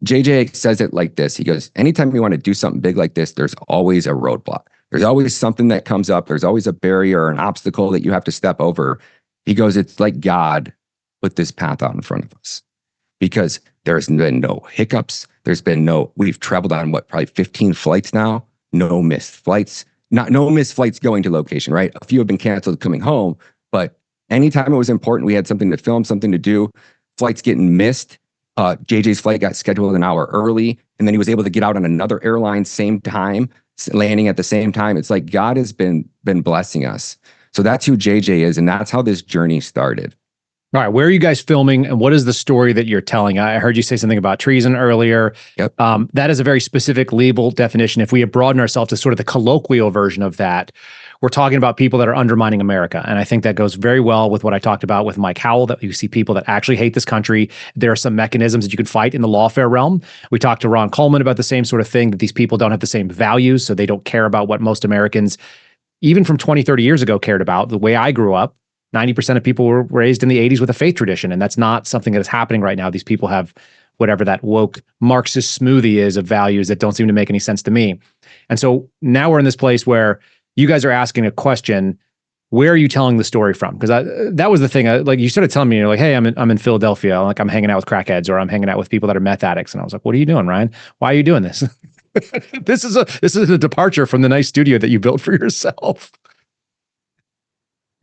JJ says it like this. He goes, anytime you want to do something big like this, there's always a roadblock. There's always something that comes up. There's always a barrier or an obstacle that you have to step over. He goes, it's like God put this path out in front of us, because there's been no hiccups. We've traveled on probably 15 flights now, no missed flights, no missed flights going to location, right? A few have been canceled coming home, but anytime it was important, we had something to film, something to do, flights getting missed. JJ's flight got scheduled an hour early, and then he was able to get out on another airline, same time, landing at the same time. It's like God has been blessing us. So that's who JJ is, and that's how this journey started. All right, where are you guys filming, and what is the story that you're telling? I heard you say something about treason earlier. Yep. That is a very specific legal definition. If we had broadened ourselves to sort of the colloquial version of that, we're talking about people that are undermining America. And I think that goes very well with what I talked about with Mike Howell, that you see people that actually hate this country. There are some mechanisms that you can fight in the lawfare realm. We talked to Ron Coleman about the same sort of thing, that these people don't have the same values, so they don't care about what most Americans, even from 20, 30 years ago, cared about. The way I grew up, 90% of people were raised in the 80s with a faith tradition, and that's not something that is happening right now. These people have whatever that woke Marxist smoothie is of values that don't seem to make any sense to me. And so now we're in this place where you guys are asking a question: where are you telling the story from? Because that was the thing. Like, you started telling me, you're like, hey, I'm in Philadelphia. Like, I'm hanging out with crackheads, or I'm hanging out with people that are meth addicts. And I was like, what are you doing, Ryan? Why are you doing this? This is a departure from the nice studio that you built for yourself.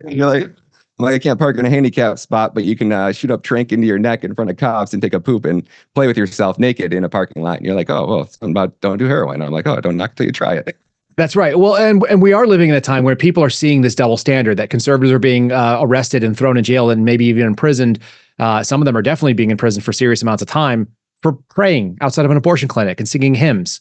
You're like, I can't park in a handicap spot, but you can shoot up trank into your neck in front of cops and take a poop and play with yourself naked in a parking lot. And you're like, oh, well, something about don't do heroin. I'm like, oh, don't knock till you try it. That's right. Well, and we are living in a time where people are seeing this double standard, that conservatives are being arrested and thrown in jail and maybe even imprisoned. Some of them are definitely being imprisoned for serious amounts of time for praying outside of an abortion clinic and singing hymns.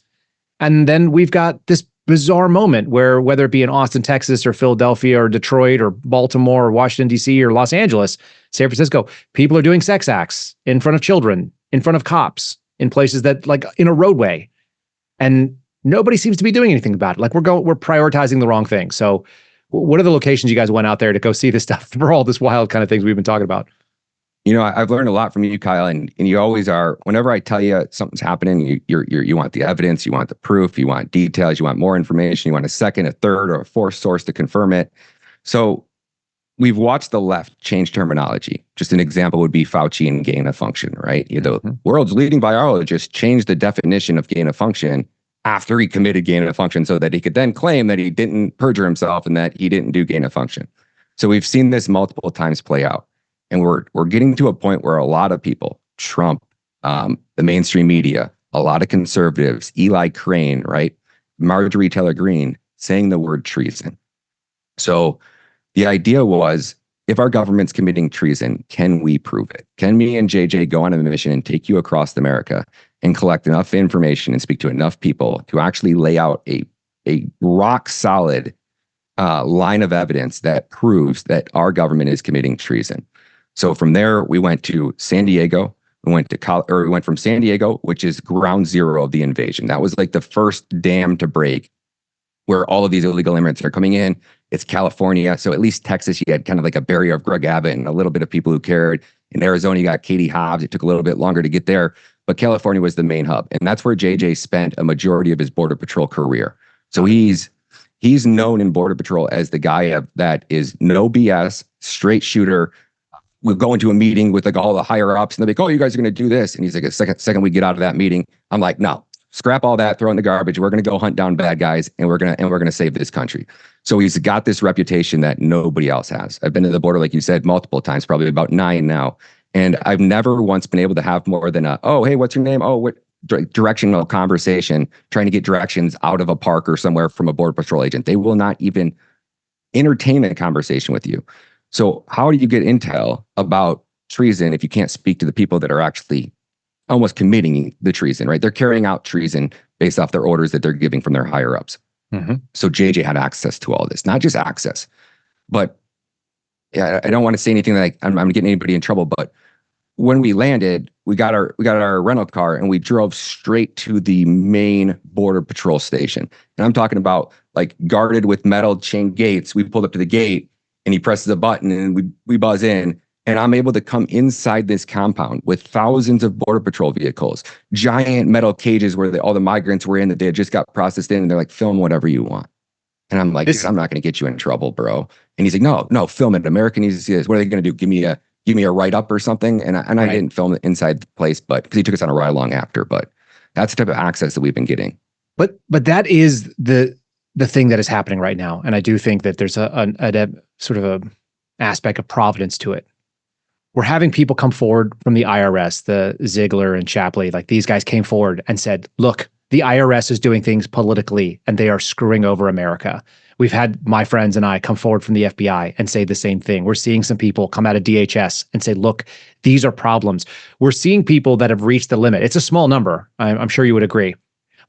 And then we've got this bizarre moment where, whether it be in Austin, Texas, or Philadelphia, or Detroit, or Baltimore, or Washington, D.C., or Los Angeles, San Francisco, people are doing sex acts in front of children, in front of cops, in places that, like, in a roadway. And nobody seems to be doing anything about it. Like, we're prioritizing the wrong thing. So what are the locations you guys went out there to go see this stuff for all this wild kind of things we've been talking about? You know, I've learned a lot from you, Kyle, and you always are. Whenever I tell you something's happening, you want the evidence, you want the proof, you want details, you want more information, you want a second, a third, or a fourth source to confirm it. So we've watched the left change terminology. Just an example would be Fauci and gain of function, right? The world's leading biologist changed the definition of gain of function after he committed gain of function, so that he could then claim that he didn't perjure himself and that he didn't do gain of function. So we've seen this multiple times play out. And we're getting to a point where a lot of people, Trump, the mainstream media, a lot of conservatives, Eli Crane, right, Marjorie Taylor Greene, saying the word treason. So the idea was, if our government's committing treason, can we prove it? Can me and JJ go on a mission and take you across America and collect enough information and speak to enough people to actually lay out a rock solid line of evidence that proves that our government is committing treason? So from there, we went to San Diego. We went from San Diego, which is ground zero of the invasion. That was like the first dam to break, where all of these illegal immigrants are coming in. It's California. So at least Texas, you had kind of like a barrier of Greg Abbott and a little bit of people who cared. In Arizona, you got Katie Hobbs. It took a little bit longer to get there, but California was the main hub. And that's where JJ spent a majority of his Border Patrol career. So he's known in Border Patrol as the guy that is no BS, straight shooter. We'll go into a meeting with like all the higher ups and they're like, oh, you guys are going to do this. And he's like, a second we get out of that meeting, I'm like, no, scrap all that, throw it in the garbage. We're going to go hunt down bad guys and we're going to save this country. So he's got this reputation that nobody else has. I've been to the border, like you said, multiple times, probably about 9 now. And I've never once been able to have more than oh, hey, what's your name? Oh, what directional conversation, trying to get directions out of a park or somewhere from a Border Patrol agent. They will not even entertain a conversation with you. So how do you get intel about treason if you can't speak to the people that are actually almost committing the treason, right? They're carrying out treason based off their orders that they're giving from their higher ups. Mm-hmm. So JJ had access to all this, not just access, but yeah, I don't want to say anything like I'm getting anybody in trouble, but when we landed, we got our rental car and we drove straight to the main Border Patrol station. And I'm talking about like guarded with metal chain gates. We pulled up to the gate and he presses a button and we buzz in, and I'm able to come inside this compound with thousands of Border Patrol vehicles, giant metal cages where all the migrants were in that they had just got processed in, and they're like, film whatever you want. And I'm like, I'm not going to get you in trouble, bro. And he's like, no, film it. America needs to see this. What are they going to do? Give me a write-up or something? And I didn't film it inside the place, but because he took us on a ride along after. But that's the type of access that we've been getting. But that is the thing that is happening right now. And I do think that there's a sort of a aspect of providence to it. We're having people come forward from the IRS, the Ziegler and Shapley, like these guys came forward and said, look, the IRS is doing things politically and they are screwing over America. We've had my friends and I come forward from the FBI and say the same thing. We're seeing some people come out of DHS and say, look, these are problems. We're seeing people that have reached the limit. It's a small number. I'm sure you would agree.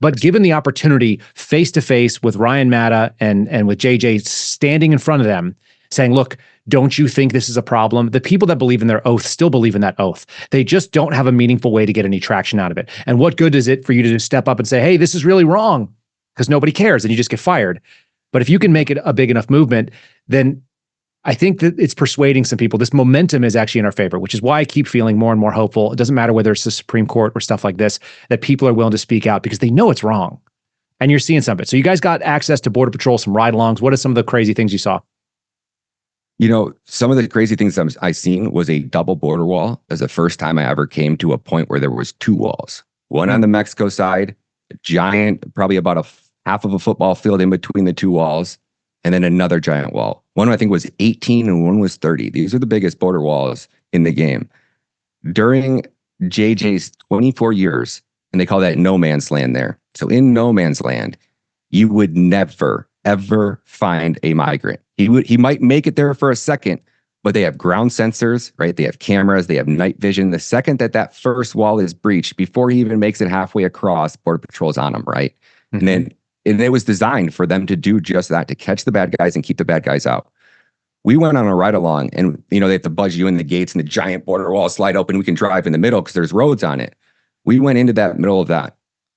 But given the opportunity face to face with Ryan Matta and with JJ standing in front of them saying, look, don't you think this is a problem? The people that believe in their oath still believe in that oath. They just don't have a meaningful way to get any traction out of it. And what good is it for you to just step up and say, hey, this is really wrong? Because nobody cares and you just get fired. But if you can make it a big enough movement, then I think that it's persuading some people. This momentum is actually in our favor, which is why I keep feeling more and more hopeful. It doesn't matter whether it's the Supreme Court or stuff like this, that people are willing to speak out because they know it's wrong. And you're seeing some of it. So you guys got access to Border Patrol, some ride-alongs. What are some of the crazy things you saw? You know, some of the crazy things I seen was a double border wall. It was the first time I ever came to a point where there was two walls. One on the Mexico side, a giant, probably about half of a football field in between the two walls, and then another giant wall. One I think was 18 and one was 30. These are the biggest border walls in the game. During JJ's 24 years, and they call that no man's land there. So in no man's land, you would never, ever find a migrant. He might make it there for a second, but they have ground sensors, right? They have cameras, they have night vision. The second that first wall is breached, before he even makes it halfway across, Border Patrol's on him, right? Mm-hmm. And it was designed for them to do just that, to catch the bad guys and keep the bad guys out. We went on a ride along and, you know, they have to buzz you in the gates and the giant border wall slide open. We can drive in the middle because there's roads on it. We went into that middle of that,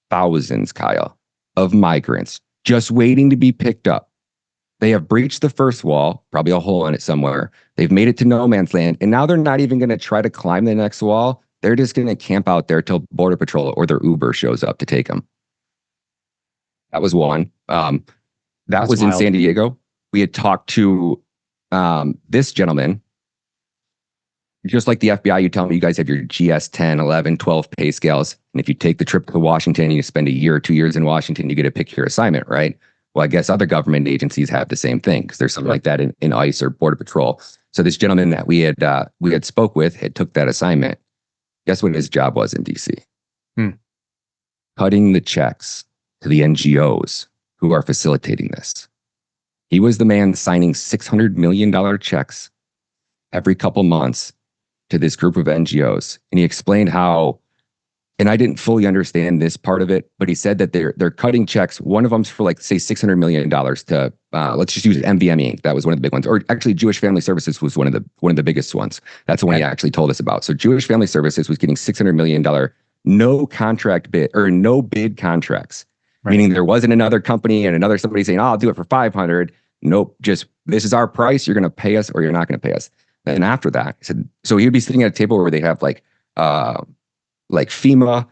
thousands, Kyle, of migrants just waiting to be picked up. They have breached the first wall, probably a hole in it somewhere. They've made it to no man's land. And now they're not even going to try to climb the next wall. They're just going to camp out there till Border Patrol or their Uber shows up to take them. That was one. That was wild. In San Diego. We had talked to this gentleman. Just like the FBI, you tell me you guys have your GS 10, 11, 12 pay scales. And if you take the trip to Washington and you spend a year or 2 years in Washington, you get to pick your assignment, right? Well, I guess other government agencies have the same thing because there's something like that in ICE or Border Patrol. So this gentleman that we had spoke with had took that assignment. Guess what his job was in DC? Cutting the checks to the NGOs who are facilitating this. He was the man signing $600 million checks every couple months to this group of NGOs. And he explained how, and I didn't fully understand this part of it, but he said that they're cutting checks. One of them's for like, say, $600 million to, let's just use MVM Inc. That was one of the big ones. Or actually Jewish Family Services was one of the biggest ones. That's the one he actually told us about. So Jewish Family Services was getting $600 million, no contract bid or no bid contracts. Right. Meaning there wasn't another company and another somebody saying, oh, I'll do it for 500. Nope. Just, this is our price. You're going to pay us or you're not going to pay us. And after that, he said, so he'd be sitting at a table where they have like FEMA,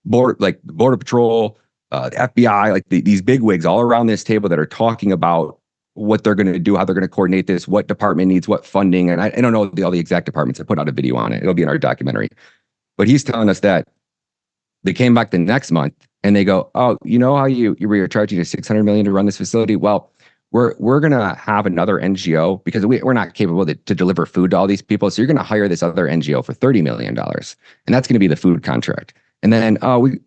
Border Patrol, FBI, like these big wigs all around this table that are talking about what they're going to do, how they're going to coordinate this, what department needs what funding. And I don't know all the exact departments. I put out a video on it. It'll be in our documentary. But he's telling us that they came back the next month and they go, oh, you know how you were charging us $600 million to run this facility? Well, we're going to have another NGO because we're not capable to deliver food to all these people. So you're going to hire this other NGO for $30 million. And that's going to be the food contract. And then,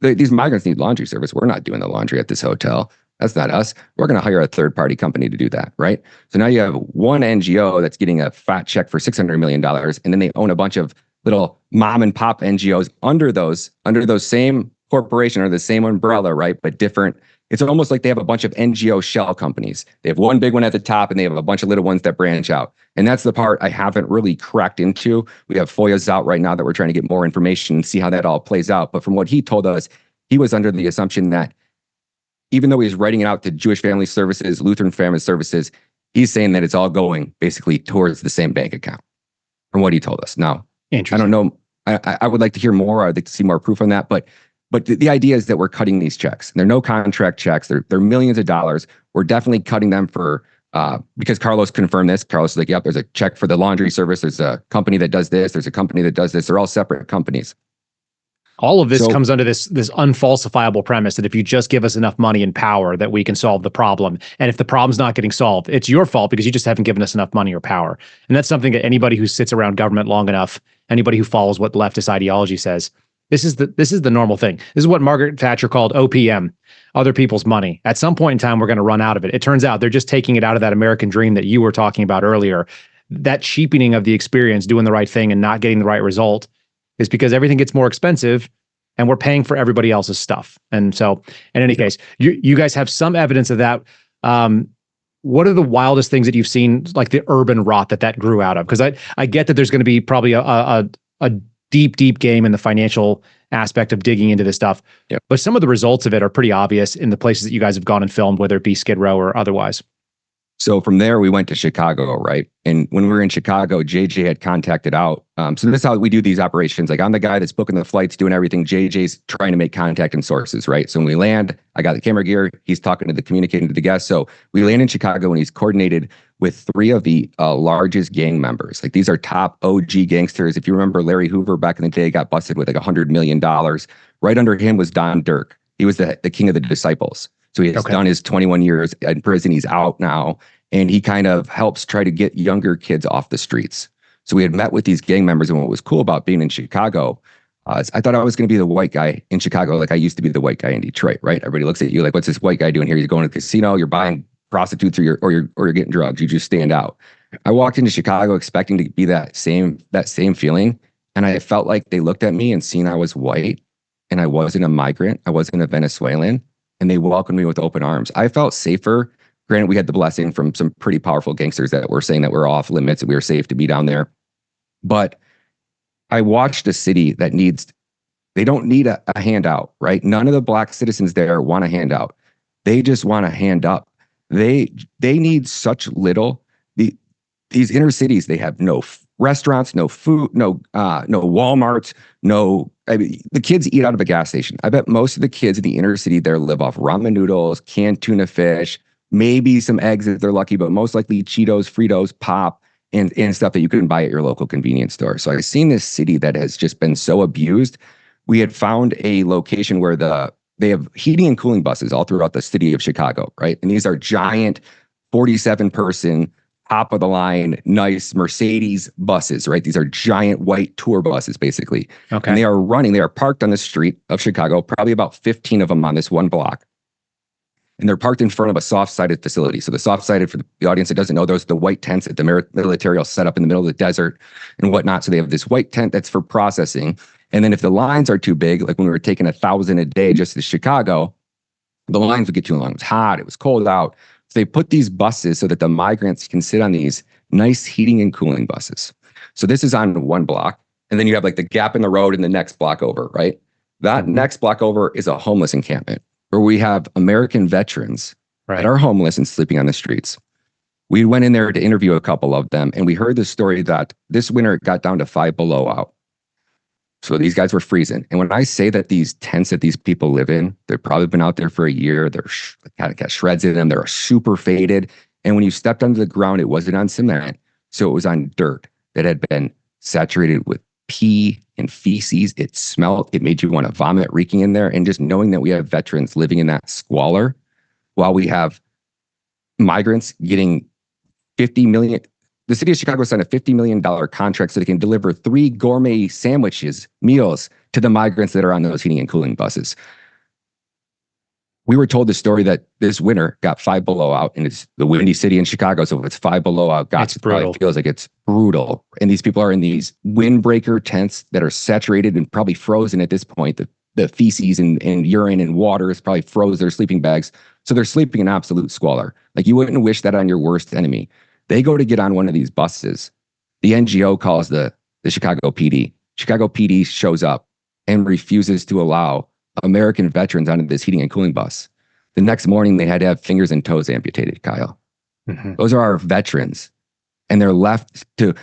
these migrants need laundry service. We're not doing the laundry at this hotel. That's not us. We're going to hire a third-party company to do that, right? So now you have one NGO that's getting a fat check for $600 million, and then they own a bunch of little mom and pop NGOs under those same corporation or the same umbrella, right? But different. It's almost like they have a bunch of NGO shell companies. They have one big one at the top and they have a bunch of little ones that branch out. And that's the part I haven't really cracked into. We have FOIAs out right now that we're trying to get more information and see how that all plays out. But from what he told us, he was under the assumption that even though he's writing it out to Jewish Family Services, Lutheran Family Services, he's saying that it's all going basically towards the same bank account from what he told us. Now, I don't know. I would like to hear more. I'd like to see more proof on that. But the idea is that we're cutting these checks. They're no contract checks. They're millions of dollars. We're definitely cutting them for, because Carlos confirmed this. Carlos is like, yep, there's a check for the laundry service. There's a company that does this. There's a company that does this. They're all separate companies. All of this comes under this unfalsifiable premise that if you just give us enough money and power that we can solve the problem. And if the problem's not getting solved, it's your fault because you just haven't given us enough money or power. And that's something that anybody who sits around government long enough, anybody who follows what leftist ideology says, this is the normal thing. This is what Margaret Thatcher called OPM, other people's money. At some point in time, we're going to run out of it. It turns out they're just taking it out of that American dream that you were talking about earlier. That cheapening of the experience, doing the right thing and not getting the right result, is because everything gets more expensive. and we're paying for everybody else's stuff. And so, in any case, you guys have some evidence of that. What are the wildest things that you've seen, like the urban rot that grew out of? Because I get that there's going to be probably a deep game in the financial aspect of digging into this stuff. Yep. But some of the results of it are pretty obvious in the places that you guys have gone and filmed, whether it be Skid Row or otherwise. So from there, we went to Chicago, right? And when we were in Chicago, JJ had contacted out. So this is how we do these operations. Like, I'm the guy that's booking the flights, doing everything. JJ's trying to make contact and sources, right? So when we land, I got the camera gear. He's communicating to the guests. So we land in Chicago, and he's coordinated with 3 of the largest gang members. Like, these are top OG gangsters. If you remember, Larry Hoover back in the day got busted with like $100 million. Right under him was Don Dirk. He was the king of the disciples. So he has done his 21 years in prison. He's out now, and he kind of helps try to get younger kids off the streets. So we had met with these gang members, and what was cool about being in Chicago, I thought I was going to be the white guy in Chicago, like I used to be the white guy in Detroit, right? Everybody looks at you like, what's this white guy doing here? You're going to the casino, you're buying prostitutes, or you're getting drugs. You just stand out. I walked into Chicago expecting to be that same feeling, and I felt like they looked at me and seen I was white, and I wasn't a migrant, I wasn't a Venezuelan, and they welcomed me with open arms. I felt safer. Granted, we had the blessing from some pretty powerful gangsters that were saying that we're off limits and we were safe to be down there. But I watched a city that they don't need a handout, right? None of the Black citizens there want a handout. They just want a hand up. They need such little. These inner cities, they have no restaurants, no food, no Walmarts, the kids eat out of a gas station. I bet most of the kids in the inner city there live off ramen noodles, canned tuna fish, maybe some eggs if they're lucky, but most likely Cheetos, Fritos, pop, and stuff that you couldn't buy at your local convenience store. So I've seen this city that has just been so abused. We had found a location where they have heating and cooling buses all throughout the city of Chicago, right? And these are giant 47-person, top of the line, nice Mercedes buses, right? These are giant white tour buses, basically. Okay. And they are parked on the street of Chicago, probably about 15 of them on this one block. And they're parked in front of a soft-sided facility. So the soft-sided, for the audience that doesn't know, those are the white tents that the military will set up in the middle of the desert and whatnot. So they have this white tent that's for processing. And then if the lines are too big, like when we were taking 1,000 a day just to Chicago, the lines would get too long. It was hot. It was cold out. So they put these buses so that the migrants can sit on these nice heating and cooling buses. So this is on one block. And then you have like the gap in the road in the next block over, right? That next block over is a homeless encampment where we have American veterans that are homeless and sleeping on the streets. We went in there to interview a couple of them, and we heard the story that this winter it got down to 5 below out. So these guys were freezing. And when I say that these tents that these people live in, they've probably been out there for a year. They're kind of got shreds in them. They're super faded. And when you stepped onto the ground, it wasn't on cement. So it was on dirt that had been saturated with pee and feces. It smelled. It made you want to vomit, reeking in there. And just knowing that we have veterans living in that squalor while we have migrants getting $50 million. The city of Chicago signed a $50 million contract so they can deliver 3 gourmet meals to the migrants that are on those heating and cooling buses. We were told the story that this winter got 5 below out, and it's the windy city in Chicago. So if it's 5 below out, it probably feels like it's brutal. And these people are in these windbreaker tents that are saturated and probably frozen at this point. The feces and urine and water has probably froze their sleeping bags. So they're sleeping in absolute squalor. Like, you wouldn't wish that on your worst enemy. They go to get on one of these buses. The NGO calls the Chicago PD. Chicago PD shows up and refuses to allow American veterans onto this heating and cooling bus. The next morning, they had to have fingers and toes amputated, Kyle. Mm-hmm. Those are our veterans. And they're left to,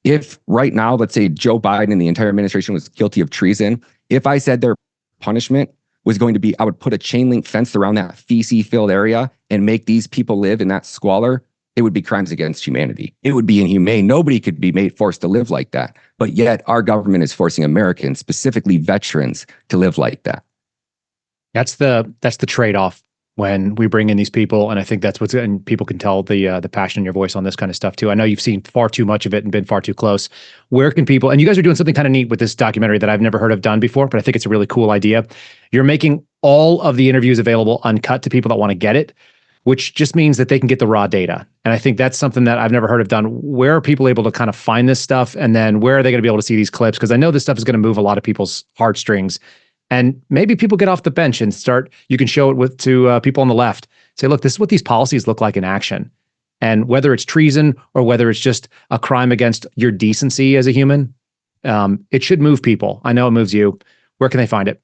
if right now, let's say Joe Biden and the entire administration was guilty of treason, if I said their punishment was going to be, I would put a chain link fence around that feces-filled area and make these people live in that squalor, it would be crimes against humanity. It would be inhumane. Nobody could be forced to live like that. But yet our government is forcing Americans, specifically veterans, to live like that. That's the trade-off when we bring in these people, and I think that's and people can tell the passion in your voice on this kind of stuff too. I know you've seen far too much of it and been far too close. Where can people, and you guys are doing something kind of neat with this documentary that I've never heard of done before, but I think it's a really cool idea. You're making all of the interviews available uncut to people that want to get it, which just means that they can get the raw data. And I think that's something that I've never heard of done. Where are people able to kind of find this stuff? And then where are they going to be able to see these clips? Because I know this stuff is going to move a lot of people's heartstrings. And maybe people get off the bench and you can show it to people on the left. Say, look, this is what these policies look like in action. And whether it's treason or whether it's just a crime against your decency as a human, it should move people. I know it moves you. Where can they find it?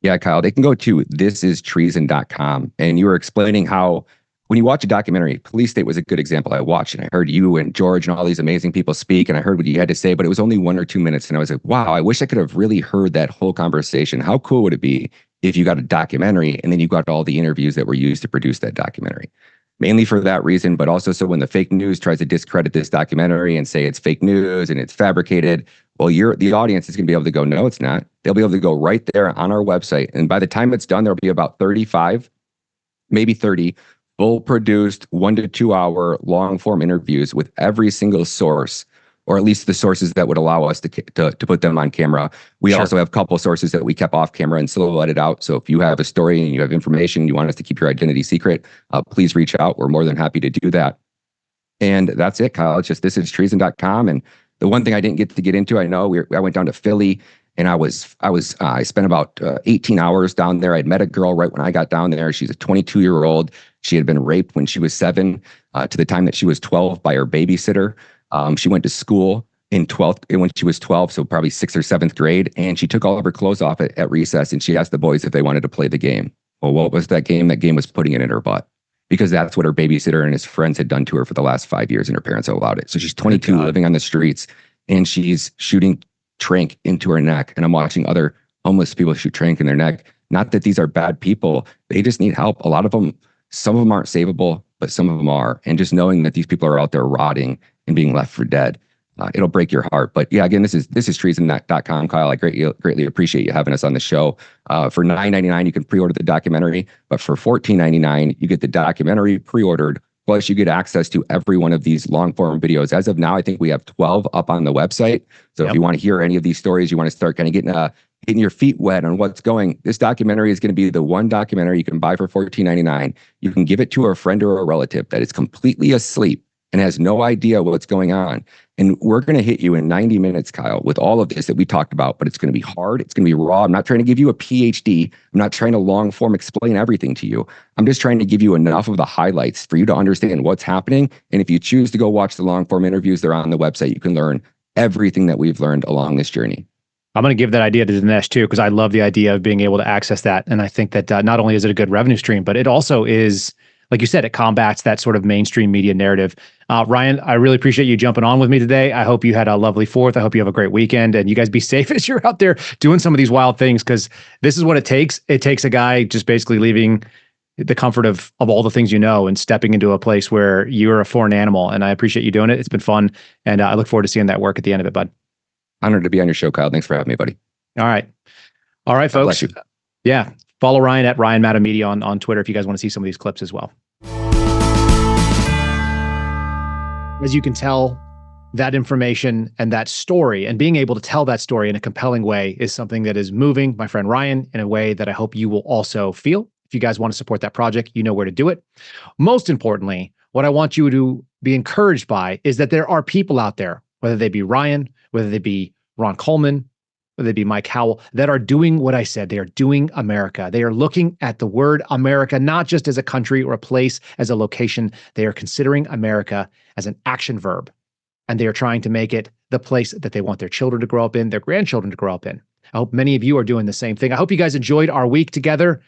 Yeah, Kyle, they can go to thisistreason.com. And you were explaining how when you watch a documentary, Police State was a good example. I watched and I heard you and George and all these amazing people speak, and I heard what you had to say, but it was only 1 or 2 minutes. And I was like, wow, I wish I could have really heard that whole conversation. How cool would it be if you got a documentary and then you got all the interviews that were used to produce that documentary? Mainly for that reason, but also so when the fake news tries to discredit this documentary and say it's fake news and it's fabricated, well, the audience is going to be able to go, no, it's not. They'll be able to go right there on our website. And by the time it's done, there'll be about 35, maybe 30 full produced 1 to 2 hour long form interviews with every single source, or at least the sources that would allow us to put them on camera. We also have a couple of sources that we kept off camera and still let it out. So if you have a story and you have information, you want us to keep your identity secret, please reach out. We're more than happy to do that. And that's it, Kyle. It's just thisistreason.com. And the one thing I didn't get into, I know I went down to Philly, and I spent about 18 hours down there. I'd met a girl right when I got down there. She's a 22-year-old. She had been raped when she was 7 to the time that she was 12 by her babysitter. She went to school when she was 12, so probably 6th or 7th grade, and she took all of her clothes off at recess, and she asked the boys if they wanted to play the game. Well, what was that game? That game was putting it in her butt, because that's what her babysitter and his friends had done to her for the last 5 years, and her parents allowed it. So she's 22, living on the streets, and she's shooting tranq into her neck. And I'm watching other homeless people shoot tranq in their neck. Not that these are bad people. They just need help. A lot of them, some of them aren't savable, but some of them are. And just knowing that these people are out there rotting and being left for dead, it'll break your heart. But yeah, again, this is treason.com, Kyle. I greatly appreciate you having us on the show. For $9.99, you can pre-order the documentary, but for $14.99, you get the documentary pre-ordered. Plus, you get access to every one of these long-form videos. As of now, I think we have 12 up on the website. So if you want to hear any of these stories, you want to start kind of getting your feet wet on what's going. This documentary is going to be the one documentary you can buy for $14.99. You can give it to a friend or a relative that is completely asleep and has no idea what's going on. And we're going to hit you in 90 minutes, Kyle, with all of this that we talked about, but it's going to be hard. It's going to be raw. I'm not trying to give you a PhD. I'm not trying to long form explain everything to you. I'm just trying to give you enough of the highlights for you to understand what's happening. And if you choose to go watch the long form interviews, they're on the website. You can learn everything that we've learned along this journey. I'm going to give that idea to Dinesh too, because I love the idea of being able to access that. And I think that not only is it a good revenue stream, but it also is, like you said, it combats that sort of mainstream media narrative. Ryan, I really appreciate you jumping on with me today. I hope you had a lovely 4th. I hope you have a great weekend, and you guys be safe as you're out there doing some of these wild things, because this is what it takes. It takes a guy just basically leaving the comfort of all the things you know and stepping into a place where you're a foreign animal. And I appreciate you doing it. It's been fun. And I look forward to seeing that work at the end of it, bud. Honored to be on your show, Kyle. Thanks for having me, buddy. All right, folks. Yeah. Follow Ryan at Ryan Matta Media on Twitter if you guys want to see some of these clips as well. As you can tell, that information and that story and being able to tell that story in a compelling way is something that is moving my friend Ryan in a way that I hope you will also feel. If you guys want to support that project, you know where to do it. Most importantly, what I want you to be encouraged by is that there are people out there, whether they be Ryan, whether they be Ron Coleman, whether they be Mike Howell, that are doing what I said. They are doing America. They are looking at the word America, not just as a country or a place, as a location. They are considering America as an action verb. And they are trying to make it the place that they want their children to grow up in, their grandchildren to grow up in. I hope many of you are doing the same thing. I hope you guys enjoyed our week together.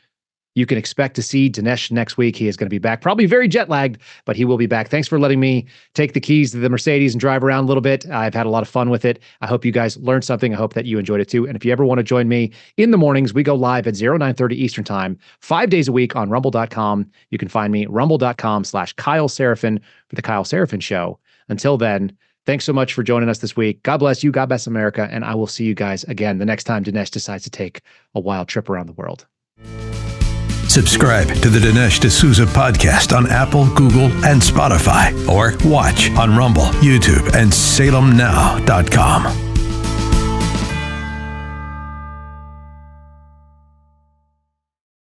You can expect to see Dinesh next week. He is going to be back, probably very jet lagged, but he will be back. Thanks for letting me take the keys to the Mercedes and drive around a little bit. I've had a lot of fun with it. I hope you guys learned something. I hope that you enjoyed it too. And if you ever want to join me in the mornings, we go live at 09:30 Eastern time, 5 days a week on rumble.com. You can find me rumble.com/Kyle Seraphin for the Kyle Seraphin Show. Until then, thanks so much for joining us this week. God bless you. God bless America. And I will see you guys again the next time Dinesh decides to take a wild trip around the world. Subscribe to the Dinesh D'Souza podcast on Apple, Google, and Spotify, or watch on Rumble, YouTube, and SalemNow.com.